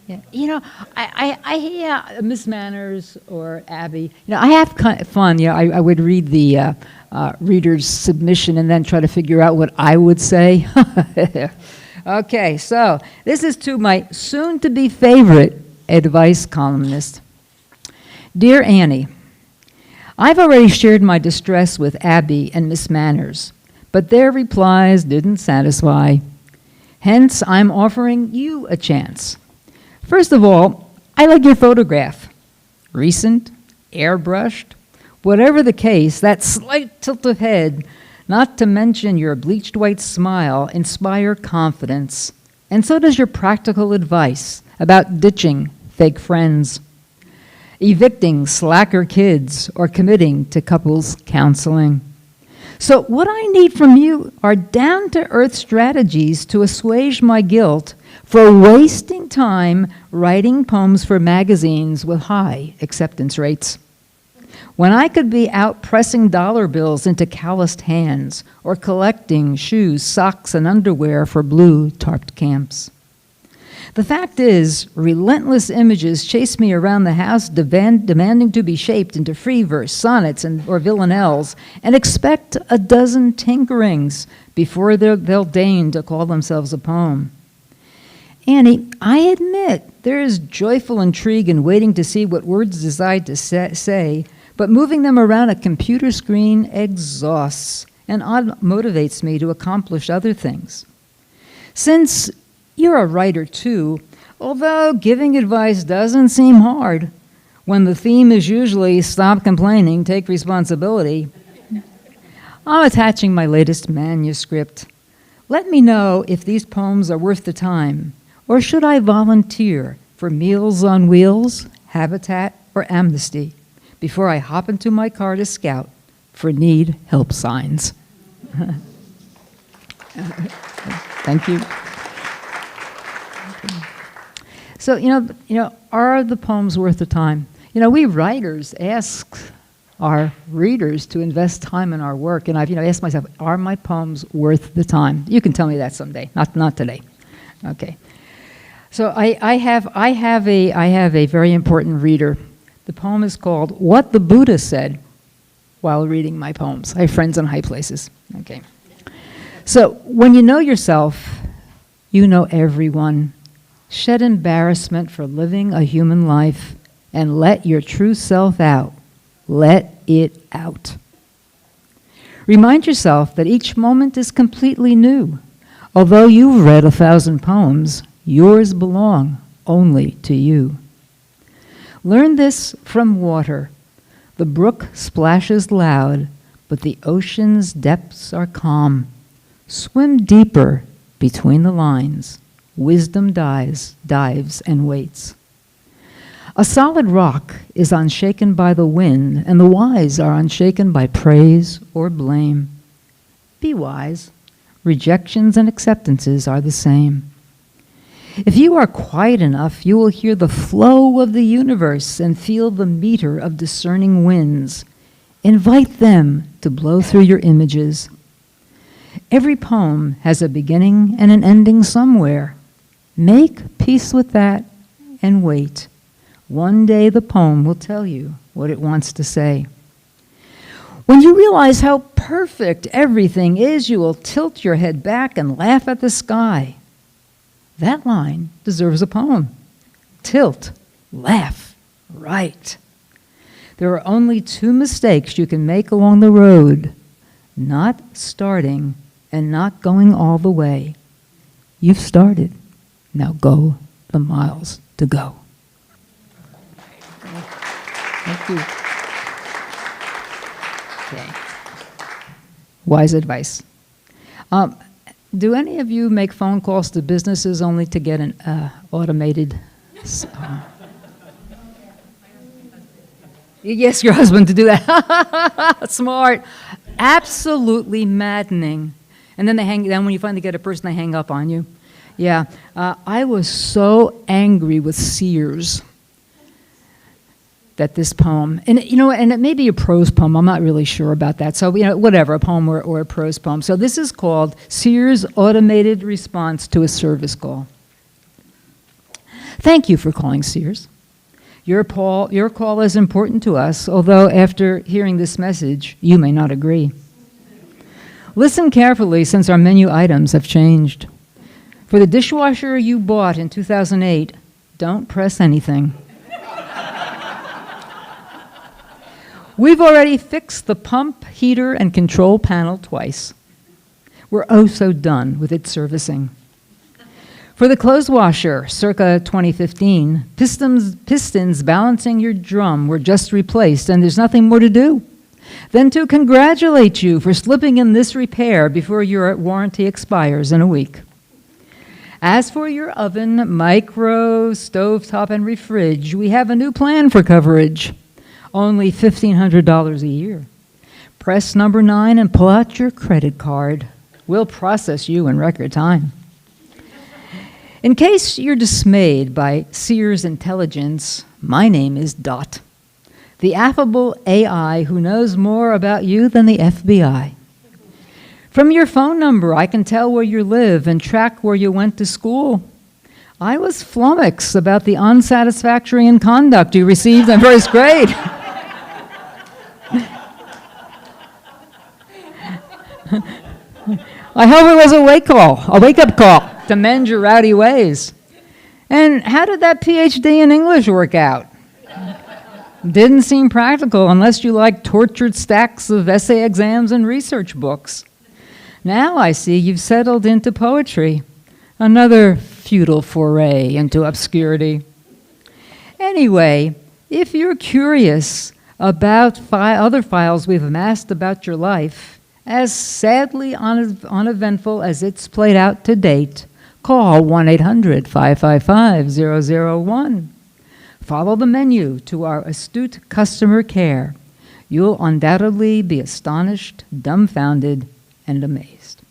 Yeah. You know, I Miss Manners or Abby, you know, I have kind of fun. You know, I would read the reader's submission and then try to figure out what I would say. Okay, so this is to my soon-to-be favorite advice columnist. Dear Annie, I've already shared my distress with Abby and Miss Manners, but their replies didn't satisfy. Hence, I'm offering you a chance. First of all, I like your photograph. Recent, airbrushed, whatever the case, that slight tilt of head, not to mention your bleached white smile, inspire confidence. And so does your practical advice about ditching fake friends, evicting slacker kids, or committing to couples counseling. So what I need from you are down-to-earth strategies to assuage my guilt for wasting time writing poems for magazines with high acceptance rates, when I could be out pressing dollar bills into calloused hands or collecting shoes, socks, and underwear for blue tarped camps. The fact is, relentless images chase me around the house demanding to be shaped into free verse, sonnets, or villanelles, and expect a dozen tinkerings before they'll deign to call themselves a poem. Annie, I admit there is joyful intrigue in waiting to see what words decide to say, but moving them around a computer screen exhausts and motivates me to accomplish other things. Since you're a writer too, although giving advice doesn't seem hard, when the theme is usually stop complaining, take responsibility, I'm attaching my latest manuscript. Let me know if these poems are worth the time, or should I volunteer for Meals on Wheels, Habitat, or Amnesty before I hop into my car to scout for need help signs. Thank you. So, you know, are the poems worth the time? You know, we writers ask our readers to invest time in our work, and I've, asked myself, are my poems worth the time? You can tell me that someday, not today. Okay. So I have a very important reader. The poem is called What the Buddha Said While Reading My Poems. I have friends in high places. Okay. So when you know yourself, you know everyone. Shed embarrassment for living a human life and let your true self out. Let it out. Remind yourself that each moment is completely new. Although you've read 1,000 poems, yours belong only to you. Learn this from water. The brook splashes loud, but the ocean's depths are calm. Swim deeper between the lines. Wisdom dives and waits. A solid rock is unshaken by the wind, and the wise are unshaken by praise or blame. Be wise. Rejections and acceptances are the same. If you are quiet enough, you will hear the flow of the universe and feel the meter of discerning winds. Invite them to blow through your images. Every poem has a beginning and an ending somewhere. Make peace with that and wait. One day the poem will tell you what it wants to say. When you realize how perfect everything is, you will tilt your head back and laugh at the sky. That line deserves a poem. Tilt, laugh, right. There are only 2 mistakes you can make along the road: not starting and not going all the way. You've started. Now go the miles to go. Thank you. Okay. Wise advice. Do any of you make phone calls to businesses only to get an automated... Yes, your husband to do that. Smart. Absolutely maddening. And then then when you finally get a person, they hang up on you. Yeah. I was so angry with Sears. that this poem, and and it may be a prose poem, I'm not really sure about that. So, whatever, a poem or a prose poem. So this is called Sears' Automated Response to a Service Call. Thank you for calling Sears. Your call is important to us, although after hearing this message, you may not agree. Listen carefully, since our menu items have changed. For the dishwasher you bought in 2008, don't press anything. We've already fixed the pump, heater, and control panel twice. We're oh so done with its servicing. For the clothes washer, circa 2015, pistons balancing your drum were just replaced, and there's nothing more to do than to congratulate you for slipping in this repair before your warranty expires in a week. As for your oven, micro, stovetop, and refridge, we have a new plan for coverage. Only $1,500 a year. Press number 9 and pull out your credit card. We'll process you in record time. In case you're dismayed by Sears' intelligence, my name is Dot, the affable AI who knows more about you than the FBI. From your phone number, I can tell where you live and track where you went to school. I was flummoxed about the unsatisfactory in conduct you received in first grade. I hope it was a wake-up call to mend your rowdy ways. And how did that PhD in English work out? Didn't seem practical unless you like tortured stacks of essay exams and research books. Now I see you've settled into poetry, another futile foray into obscurity. Anyway, if you're curious about other files we've amassed about your life, as sadly uneventful as it's played out to date, call 1-800-555-001. Follow the menu to our astute customer care. You'll undoubtedly be astonished, dumbfounded, and amazed.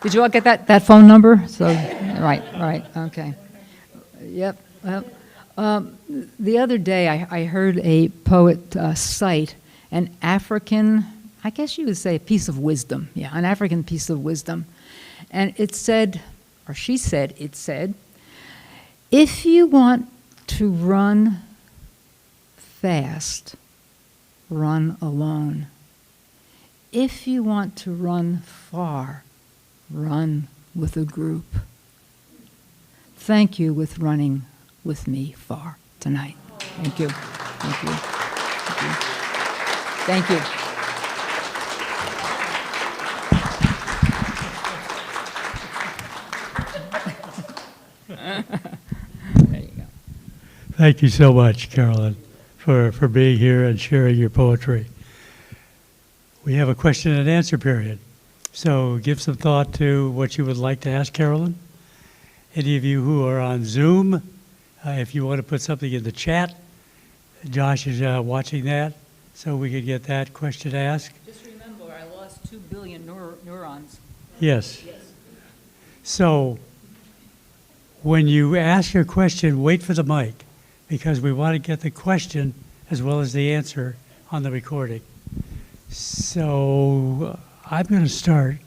Did you all get that phone number? So, right, okay. Yep. The other day, I heard a poet cite an African, I guess you would say, a piece of wisdom. Yeah, an African piece of wisdom. And it said, or she said, it said, if you want to run fast, run alone. If you want to run far, run with a group. Thank you with running with me far tonight. Thank you. Thank you. Thank you. Thank you. There you go.
Thank you so much, Carolyn, for being here and sharing your poetry. We have a question and answer period. So give some thought to what you would like to ask Carolyn. Any of you who are on Zoom, if you want to put something in the chat, Josh is watching that, so we can get that question asked.
Just remember, I lost 2 billion neurons.
Yes. So when you ask your question, wait for the mic, because we want to get the question as well as the answer on the recording. So I'm going to start,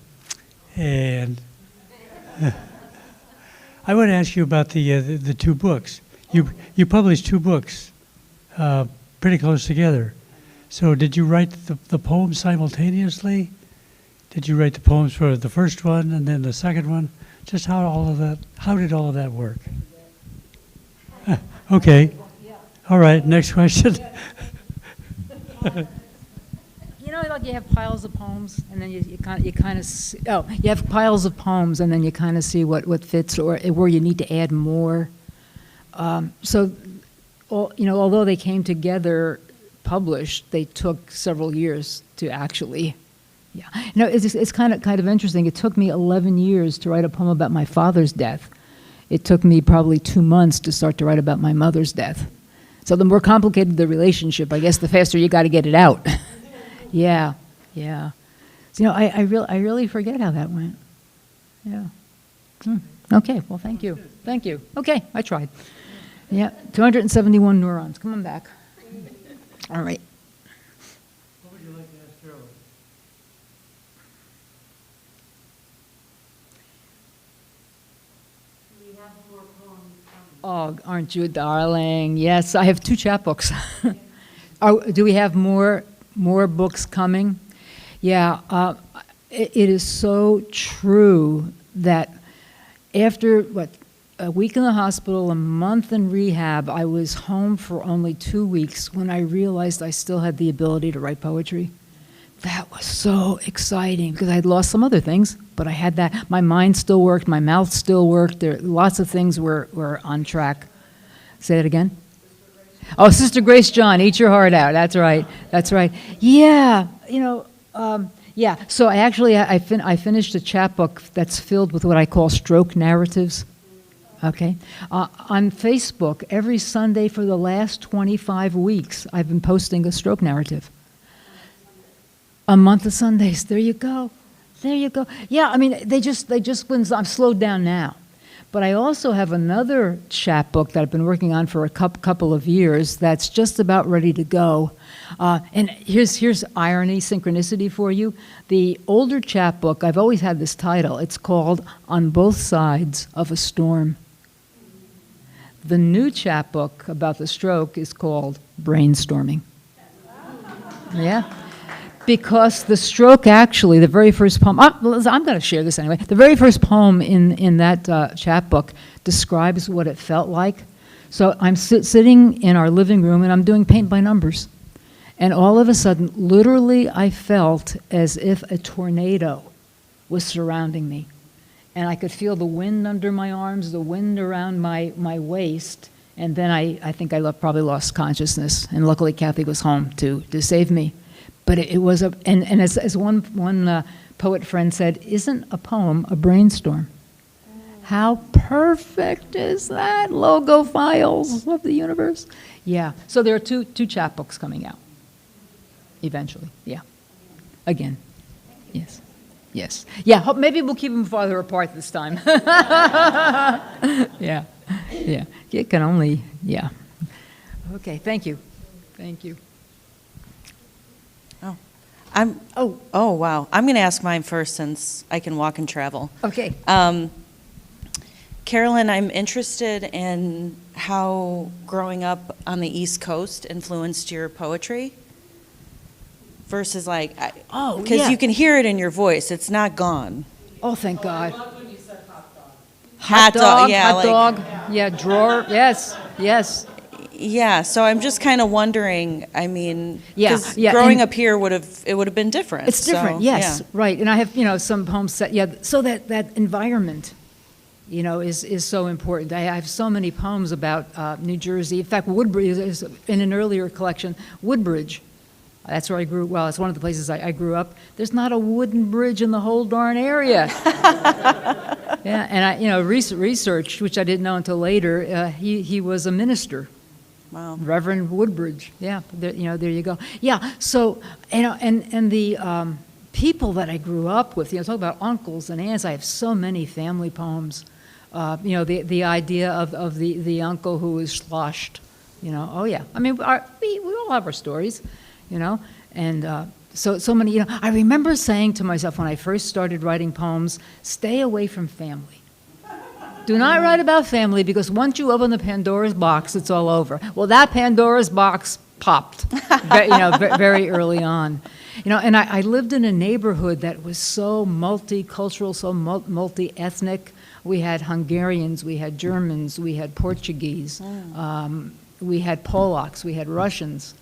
and I want to ask you about the 2 books. You published 2 books pretty close together. So did you write the poems simultaneously? Did you write the poems for the first one and then the second one? Just how did all of that work? Okay. All right, next question.
You know, like you have piles of poems, and then you kind of see, you have piles of poems, and then you kind of see what fits or where you need to add more. Although they came together published, they took several years to actually. Yeah, it's kind of interesting. It took me 11 years to write a poem about my father's death. It took me probably 2 months to start to write about my mother's death. So the more complicated the relationship, I guess, the faster you got to get it out. Yeah. So, I really forget how that went. Yeah. Okay, well, thank you. Thank you. Okay, I tried. Yeah, 271 neurons. Come on back. All right.
What would you like to ask Carolyn?
Oh, aren't you a darling? Yes, I have 2 chapbooks. Do we have more books coming? Yeah, it is so true that after, a week in the hospital, a month in rehab, I was home for only 2 weeks when I realized I still had the ability to write poetry. That was so exciting because I'd lost some other things, but I had that. My mind still worked, my mouth still worked. Lots of things were on track. Say that again? Oh, Sister Grace John, eat your heart out. That's right. That's right. Yeah, yeah. So I finished a chapbook that's filled with what I call stroke narratives. Okay. On Facebook, every Sunday for the last 25 weeks, I've been posting a stroke narrative. A month of Sundays. There you go. There you go. Yeah, I mean, they just wouldn't. I've slowed down now. But I also have another chapbook that I've been working on for a couple of years that's just about ready to go. And here's irony, synchronicity for you. The older chapbook, I've always had this title. It's called On Both Sides of a Storm. The new chapbook about the stroke is called Brainstorming. Yeah. Because the stroke actually, the very first poem, I'm going to share this anyway. The very first poem in that chapbook describes what it felt like. So I'm sitting in our living room and I'm doing paint by numbers. And all of a sudden, literally, I felt as if a tornado was surrounding me. And I could feel the wind under my arms, the wind around my waist. And then I think I probably lost consciousness. And luckily, Kathy was home to save me. But it was and as one poet friend said, isn't a poem a brainstorm? How perfect is that? Logo files of the universe. Yeah. So there are two chapbooks coming out. Eventually. Yeah. Again. Yes. Yes. Yeah. Maybe we'll keep them farther apart this time. Yeah. Yeah. It can only. Yeah. Okay. Thank you. Thank you.
Oh, wow. I'm going to ask mine first since I can walk and travel.
Okay.
Carolyn, I'm interested in how growing up on the East Coast influenced your poetry versus because you can hear it in your voice. It's not gone.
Oh, thank God.
Hot dog, yeah.
Hot dog. Yeah, drawer. Yes, yes.
Yeah, so I'm just kind of wondering, I mean,
Yeah,
growing up here would have been different.
It's different,
so,
yes,
yeah.
right. And I have, some poems that, so that environment, is so important. I have so many poems about New Jersey. In fact, Woodbridge is in an earlier collection, Woodbridge. That's where I grew, well, it's one of the places I grew up. There's not a wooden bridge in the whole darn area. Yeah, and I, researched, which I didn't know until later, he was a minister.
Wow.
Reverend Woodbridge, yeah, there you go. Yeah, so, and the people that I grew up with, talk about uncles and aunts, I have so many family poems. The idea of the uncle who was sloshed, oh yeah. I mean, we all have our stories, and so many, I remember saying to myself when I first started writing poems, stay away from family. Do not write about family because once you open the Pandora's box, it's all over. Well, that Pandora's box popped, very early on. And I lived in a neighborhood that was so multicultural, so multi-ethnic. We had Hungarians, we had Germans, we had Portuguese, we had Polacks, we had Russians.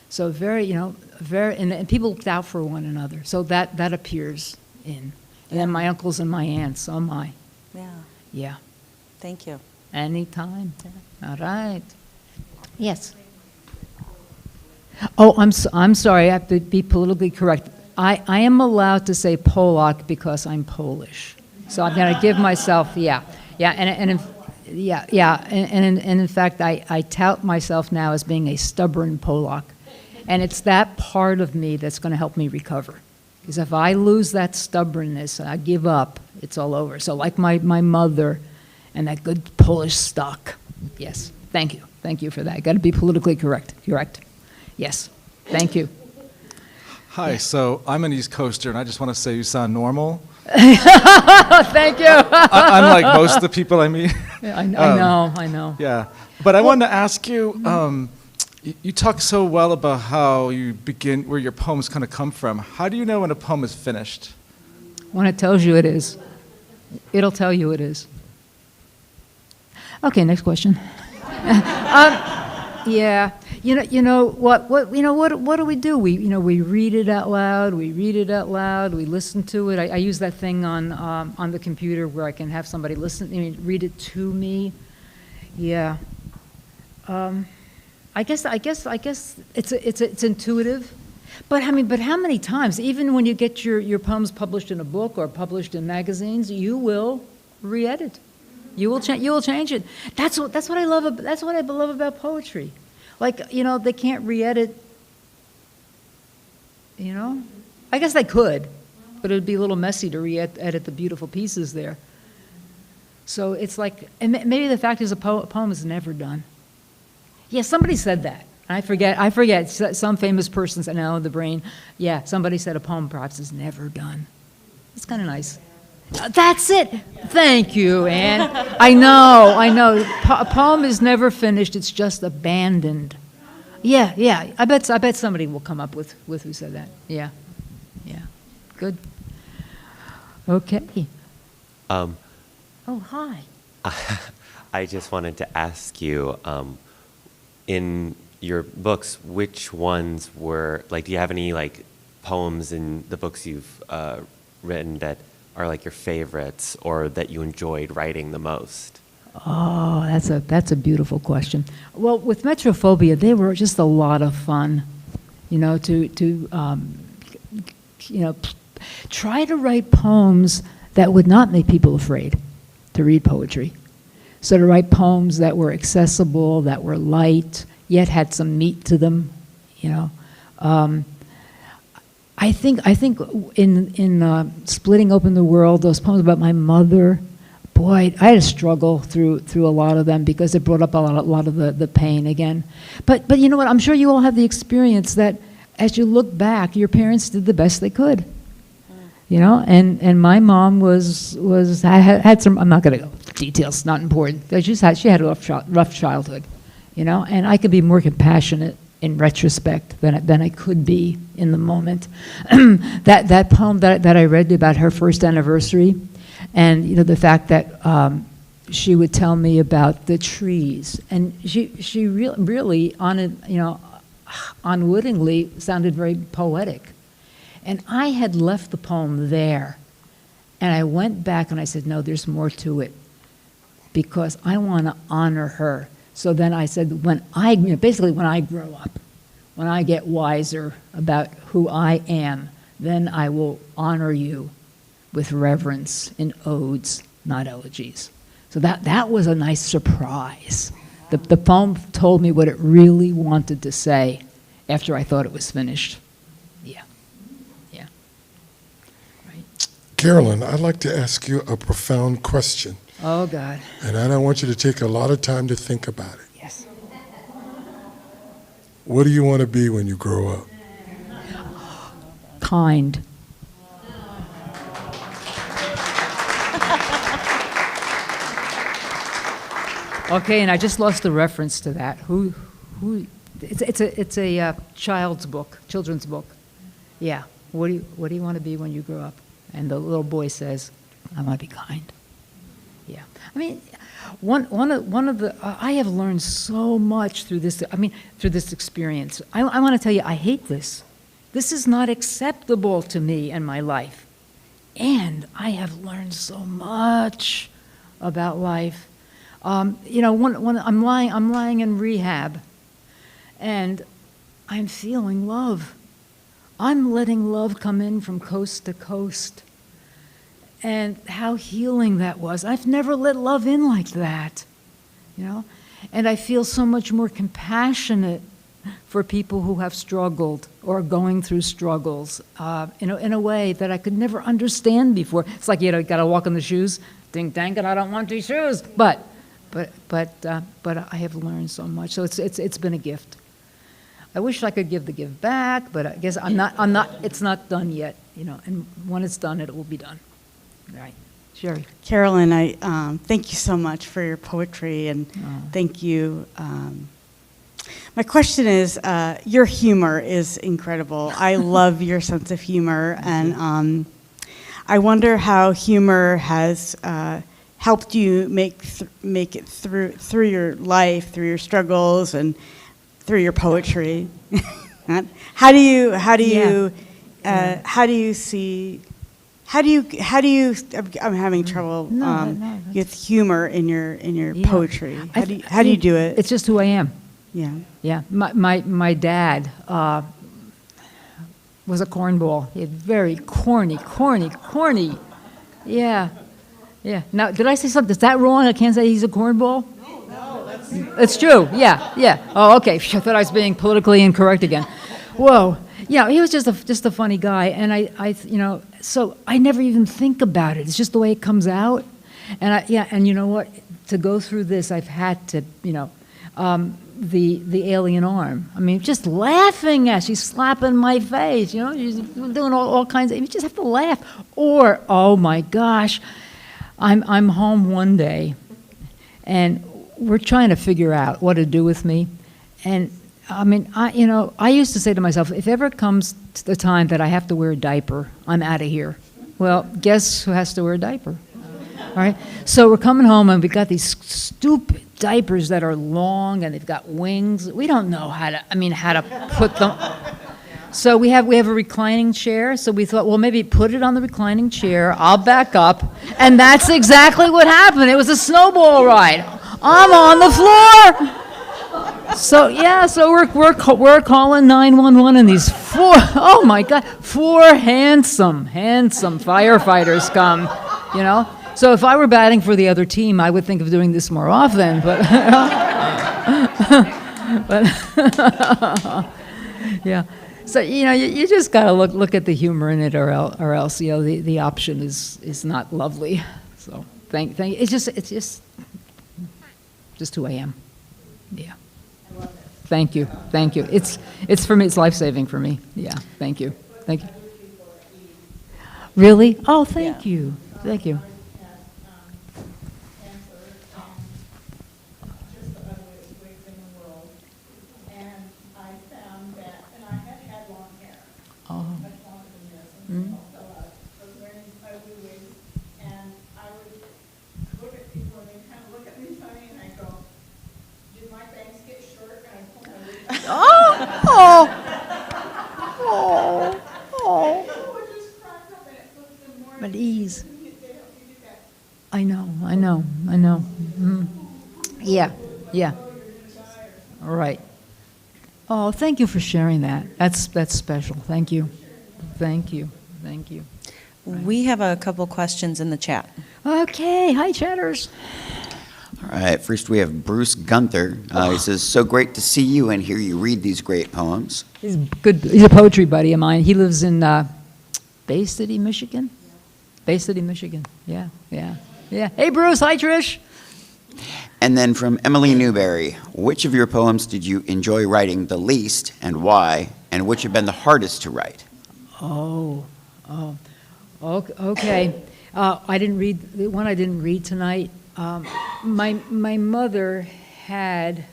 So and people looked out for one another. So that appears in. And then my uncles and my aunts, oh my.
Yeah.
Yeah.
Thank you.
Anytime. All right. Yes. Oh, I'm sorry. I have to be politically correct. I am allowed to say Polak because I'm Polish. So I'm going to give myself, and in fact, I tout myself now as being a stubborn Polak. And it's that part of me that's going to help me recover. Because if I lose that stubbornness and I give up, It's all over. So like my mother and that good Polish stock. Yes, thank you. Thank you for that. Got to be politically correct. Yes, thank you.
Hi, so I'm an East Coaster, and I just want to say you sound normal.
Thank you.
Unlike most of the people I meet.
Yeah, I know.
Yeah, but I wanted to ask you, you talk so well about how you begin, where your poems kind of come from. How do you know when a poem is finished?
When it tells you it is. It'll tell you it is. Okay, next question. Yeah, what do we do? We read it out loud. We listen to it. I use that thing on the computer where I can have somebody read it to me. Yeah. I guess it's intuitive. But how many times, even when you get your poems published in a book or published in magazines, you will re-edit. You will change it. That's what I love. That's what I love about poetry. Like, they can't re-edit. I guess they could, but it would be a little messy to re-edit the beautiful pieces there. So it's like, and maybe the fact is a poem is never done. Yeah, somebody said that. I forget. Some famous person said, no, the brain. Yeah, somebody said a poem perhaps is never done. It's kind of nice. That's it. Thank you, Anne. I know. A poem is never finished. It's just abandoned. Yeah. I bet somebody will come up with who said that. Yeah. Good. Okay. Oh, hi.
I just wanted to ask you, in your books, which ones were, like, do you have any, like, poems in the books you've written that are, like, your favorites or that you enjoyed writing the most?
Oh, that's a beautiful question. Well, with Metrophobia, they were just a lot of fun, try to write poems that would not make people afraid to read poetry. So to write poems that were accessible, that were light, yet had some meat to them, I think in Splitting Open the World, those poems about my mother, boy, I had to struggle through a lot of them because it brought up a lot of the pain again. But you know what? I'm sure you all have the experience that as you look back, your parents did the best they could. And my mom had some, I'm not going to go details, not important. She had a rough childhood, and I could be more compassionate in retrospect than I could be in the moment. That poem that I read about her first anniversary, and the fact that she would tell me about the trees, and she really unwittingly sounded very poetic. And I had left the poem there, and I went back and I said, no, there's more to it, because I want to honor her. So then I said, when I grow up, when I get wiser about who I am, then I will honor you with reverence in odes, not elegies. So that was a nice surprise. The poem told me what it really wanted to say after I thought it was finished. Yeah. Right.
Carolyn, I'd like to ask you a profound question.
Oh, God.
And I don't want you to take a lot of time to think about it.
Yes.
What do you want to be when you grow up?
Kind. Okay, and I just lost the reference to that. Who? It's a children's book. Yeah. What do you want to be when you grow up? And the little boy says, I want to be kind. Yeah. I mean, one of the I have learned so much through this. Through this experience. I want to tell you, I hate this. This is not acceptable to me and my life. And I have learned so much about life. When I'm lying in rehab, and I'm feeling love. I'm letting love come in from coast to coast. And how healing that was. I've never let love in like that, And I feel so much more compassionate for people who have struggled or are going through struggles, in a way that I could never understand before. It's like, you got to walk in the shoes. Ding dang it, I don't want these shoes. But I have learned so much. So it's been a gift. I wish I could give the gift back, but I guess I'm not. It's not done yet, And when it's done, it will be done. Right, Sherry.
Carolyn, I thank you so much for your poetry, and thank you. My question is, your humor is incredible. I love your sense of humor, and I wonder how humor has helped you make it through your life, through your struggles, and through your poetry. How do you see? I'm having trouble with humor in your poetry. How do you do it?
It's just who I am.
Yeah.
Yeah. My dad was a cornball. He had very corny. Yeah. Yeah. Now, did I say something? Is that wrong? I can't say he's a cornball? No, it's true. Yeah. Oh, okay. I thought I was being politically incorrect again. Whoa. Yeah, he was just a funny guy, and so I never even think about it. It's just the way it comes out, and and you know what? To go through this, I've had to, the alien arm. I mean, just laughing at, she's slapping my face, she's doing all kinds of. You just have to laugh, or oh my gosh, I'm home one day, and we're trying to figure out what to do with me, and. I mean, I used to say to myself, if ever comes to the time that I have to wear a diaper, I'm out of here. Well, guess who has to wear a diaper? All right? So we're coming home, and we've got these stupid diapers that are long, and they've got wings. We don't know how to put them. So we have a reclining chair, so we thought, well, maybe put it on the reclining chair, I'll back up, and that's exactly what happened. It was a snowball ride. I'm on the floor. So we're calling 911, and these four handsome firefighters come, So if I were batting for the other team, I would think of doing this more often, but yeah. So you just gotta look at the humor in it, or else the option is not lovely. So thank you. It's just who I am. Yeah. Thank you. It's for me. It's life-saving for me. Yeah. Thank you. Really? Oh, thank you. But ease. I know. Yeah. All right. Oh, thank you for sharing that. That's special. Thank you.
We have a couple questions in the chat.
Okay. Hi, chatters.
All right, first we have Bruce Gunther. He says, so great to see you and hear you read these great poems.
He's good. He's a poetry buddy of mine. He lives in Bay City, Michigan. Yeah. Hey, Bruce. Hi, Trish.
And then from Emily Newberry, which of your poems did you enjoy writing the least and why, and which have been the hardest to write?
Okay. I didn't read the one I didn't read tonight. My mother had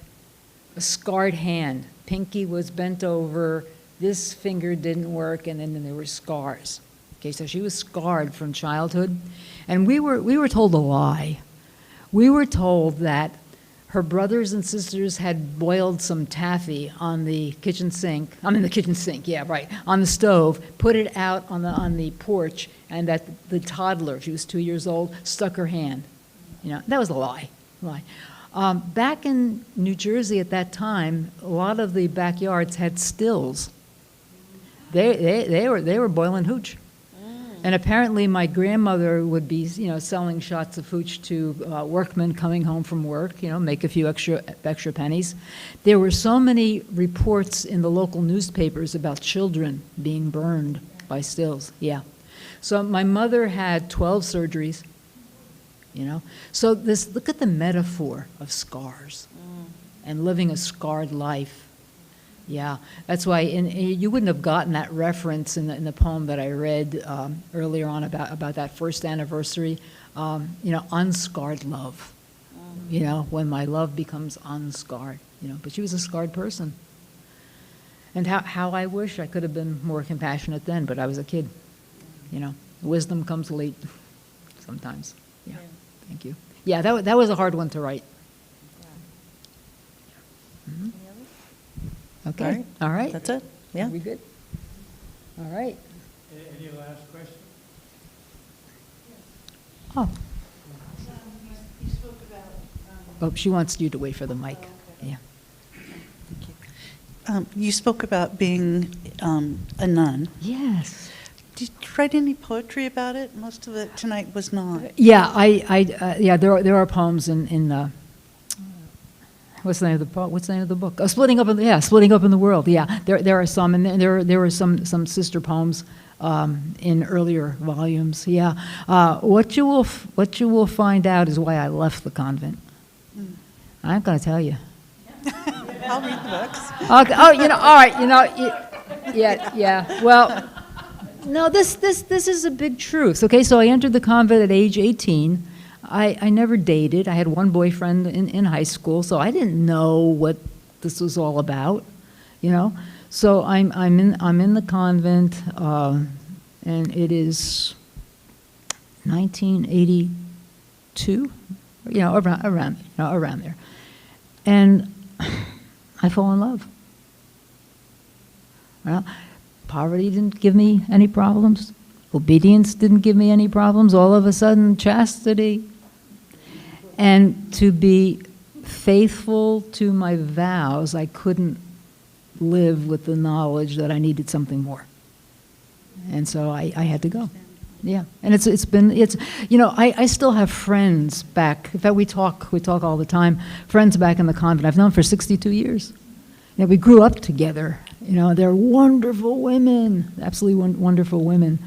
a scarred hand. Pinky was bent over, this finger didn't work, and then there were scars. Okay, so she was scarred from childhood. And we were told a lie. We were told that her brothers and sisters had boiled some taffy on the kitchen sink. On the stove, put it out on the porch, and that the toddler, she was 2 years old, stuck her hand. That was a lie. Back in New Jersey at that time, a lot of the backyards had stills. They were boiling hooch. And apparently, my grandmother would be, selling shots of hooch to workmen coming home from work, make a few extra pennies. There were so many reports in the local newspapers about children being burned by stills. Yeah. So my mother had 12 surgeries, So look at the metaphor of scars and living a scarred life. Yeah, that's why you wouldn't have gotten that reference in the poem that I read earlier on about that first anniversary. Unscarred love. When my love becomes unscarred. But she was a scarred person. And how I wish I could have been more compassionate then, but I was a kid. Wisdom comes late sometimes. Yeah, thank you. Yeah, that was a hard one to write. Mm-hmm. Okay. All right.
That's it. Yeah.
Are we good? All right.
Any last questions?
Oh.
You spoke about.
Oh, she wants you to wait for the mic. Yeah.
You spoke about being a nun.
Yes.
Did you write any poetry about it? Most of it tonight was not.
Yeah, there are poems in what's the name of the book? Oh, Splitting Up in the World. Yeah, there are some, and there were some sister poems in earlier volumes. Yeah, what you will find out is why I left the convent. I'm going to tell you.
I'll read the books.
Okay. Oh, all right. Yeah. Well, no, this is a big truth. Okay, so I entered the convent at age 18. I never dated. I had one boyfriend in high school, so I didn't know what this was all about, So I'm in the convent, and it is 1982, around there, and I fall in love. Well, poverty didn't give me any problems. Obedience didn't give me any problems. All of a sudden, chastity. And to be faithful to my vows, I couldn't live with the knowledge that I needed something more. And so I had to go. Yeah. And I still have friends back. In fact, we talk all the time. Friends back in the convent I've known for 62 years. We grew up together. They're wonderful women, absolutely wonderful women,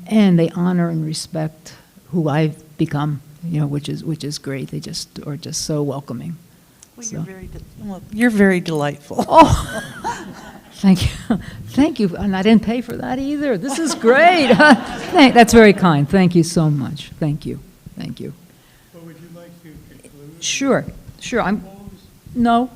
and they honor and respect who I've become. Which is great. They just are just so welcoming.
Well, you're very delightful.
Oh, thank you. And I didn't pay for that either. This is great. That's very kind. Thank you so much. Thank you.
Well, would you like to conclude?
Sure. No.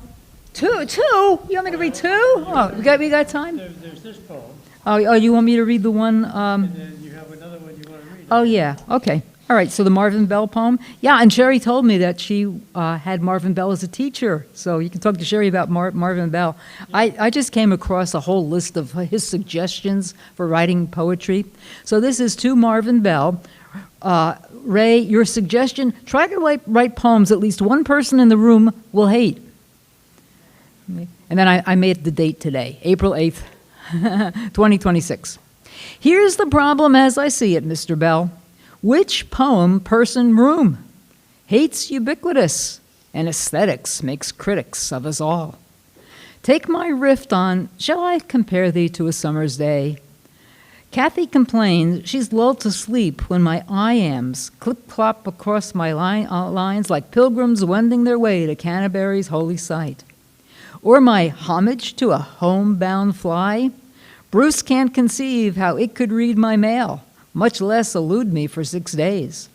Two. You want me to read two? Oh, we got time.
There's this poem.
Oh, you want me to read the one?
And then you have another one you want to read.
Oh yeah. Okay. All right, so the Marvin Bell poem. Yeah, and Sherry told me that she had Marvin Bell as a teacher. So you can talk to Sherry about Marvin Bell. I just came across a whole list of his suggestions for writing poetry. So this is to Marvin Bell. Ray, your suggestion, try to write poems at least one person in the room will hate. And then I made the date today, April 8th, 2026. Here's the problem as I see it, Mr. Bell. Which poem, person, room? Hate's ubiquitous, and aesthetics makes critics of us all. Take my riff on, shall I compare thee to a summer's day? Kathy complains she's lulled to sleep when my I-ams clip-clop across my lines like pilgrims wending their way to Canterbury's holy site. Or my homage to a homebound fly? Bruce can't conceive how it could read my mail, much less elude me for 6 days.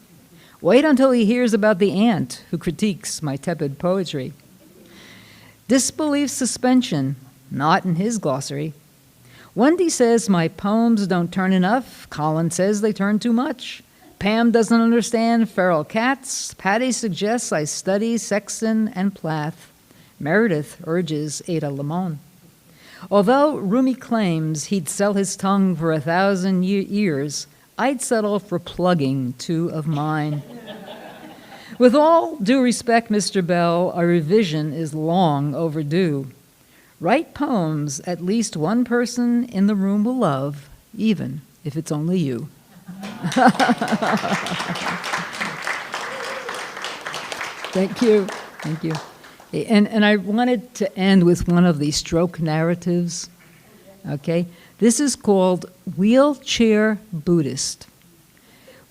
Wait until he hears about the ant who critiques my tepid poetry. Disbelief suspension, not in his glossary. Wendy says my poems don't turn enough. Colin says they turn too much. Pam doesn't understand feral cats. Patty suggests I study Sexton and Plath. Meredith urges Ada Limon. Although Rumi claims he'd sell his tongue for 1,000 years, I'd settle for plugging 2 of mine. With all due respect, Mr. Bell, a revision is long overdue. Write poems at least one person in the room will love, even if it's only you.
Thank you. Thank you. And I wanted to end with one of the stroke narratives. Okay? This is called Wheelchair Buddhist.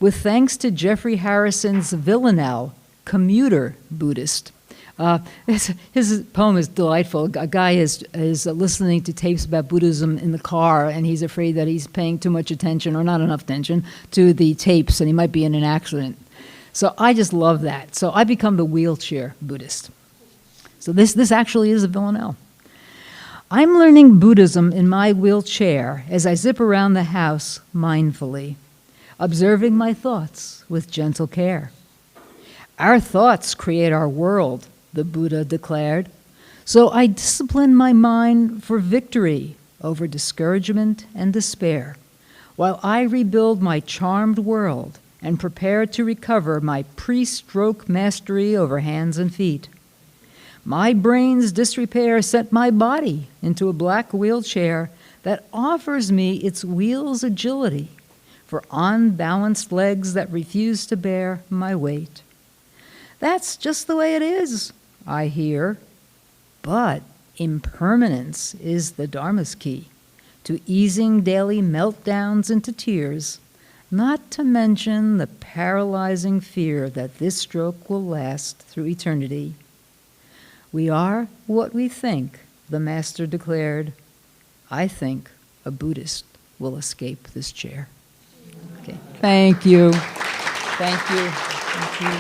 With thanks to Jeffrey Harrison's Villanelle, Commuter Buddhist. His poem is delightful. A guy is listening to tapes about Buddhism in the car, and he's afraid that he's paying too much attention, or not enough attention, to the tapes, and he might be in an accident. So I just love that. So I become the Wheelchair Buddhist. So this actually is a Villanelle. I'm learning Buddhism in my wheelchair as I zip around the house mindfully, observing my thoughts with gentle care. Our thoughts create our world, the Buddha declared. So I discipline my mind for victory over discouragement and despair, while I rebuild my charmed world and prepare to recover my pre-stroke mastery over hands and feet. My brain's disrepair sent my body into a black wheelchair that offers me its wheel's agility for unbalanced legs that refuse to bear my weight. That's just the way it is, I hear. But impermanence is the Dharma's key to easing daily meltdowns into tears, not to mention the paralyzing fear that this stroke will last through eternity. We are what we think, the Master declared. I think a Buddhist will escape this chair. Okay. Thank you. Thank you. Thank you.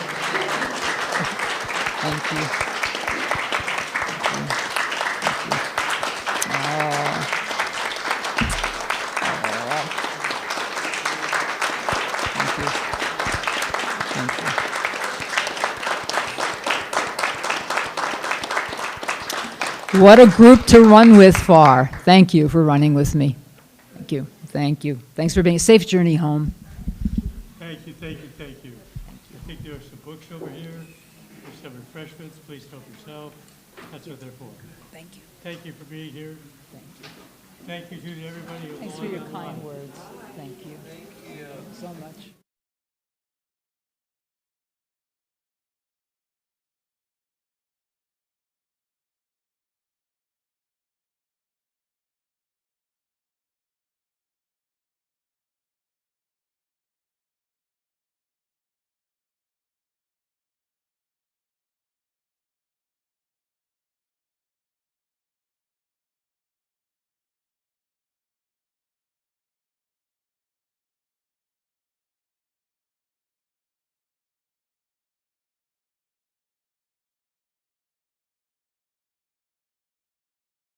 Thank you. What a group to run with far. Thank you for running with me. Thank you. Thank you. Thanks for being a safe journey home.
Thank you, thank you, thank you. I think there are some books over here. There's some refreshments. Please help yourself. That's what they're for.
Thank you.
Thank you for being here.
Thank you.
Thank you to everybody.
Thanks for your kind words. Thank you. Thank you so much.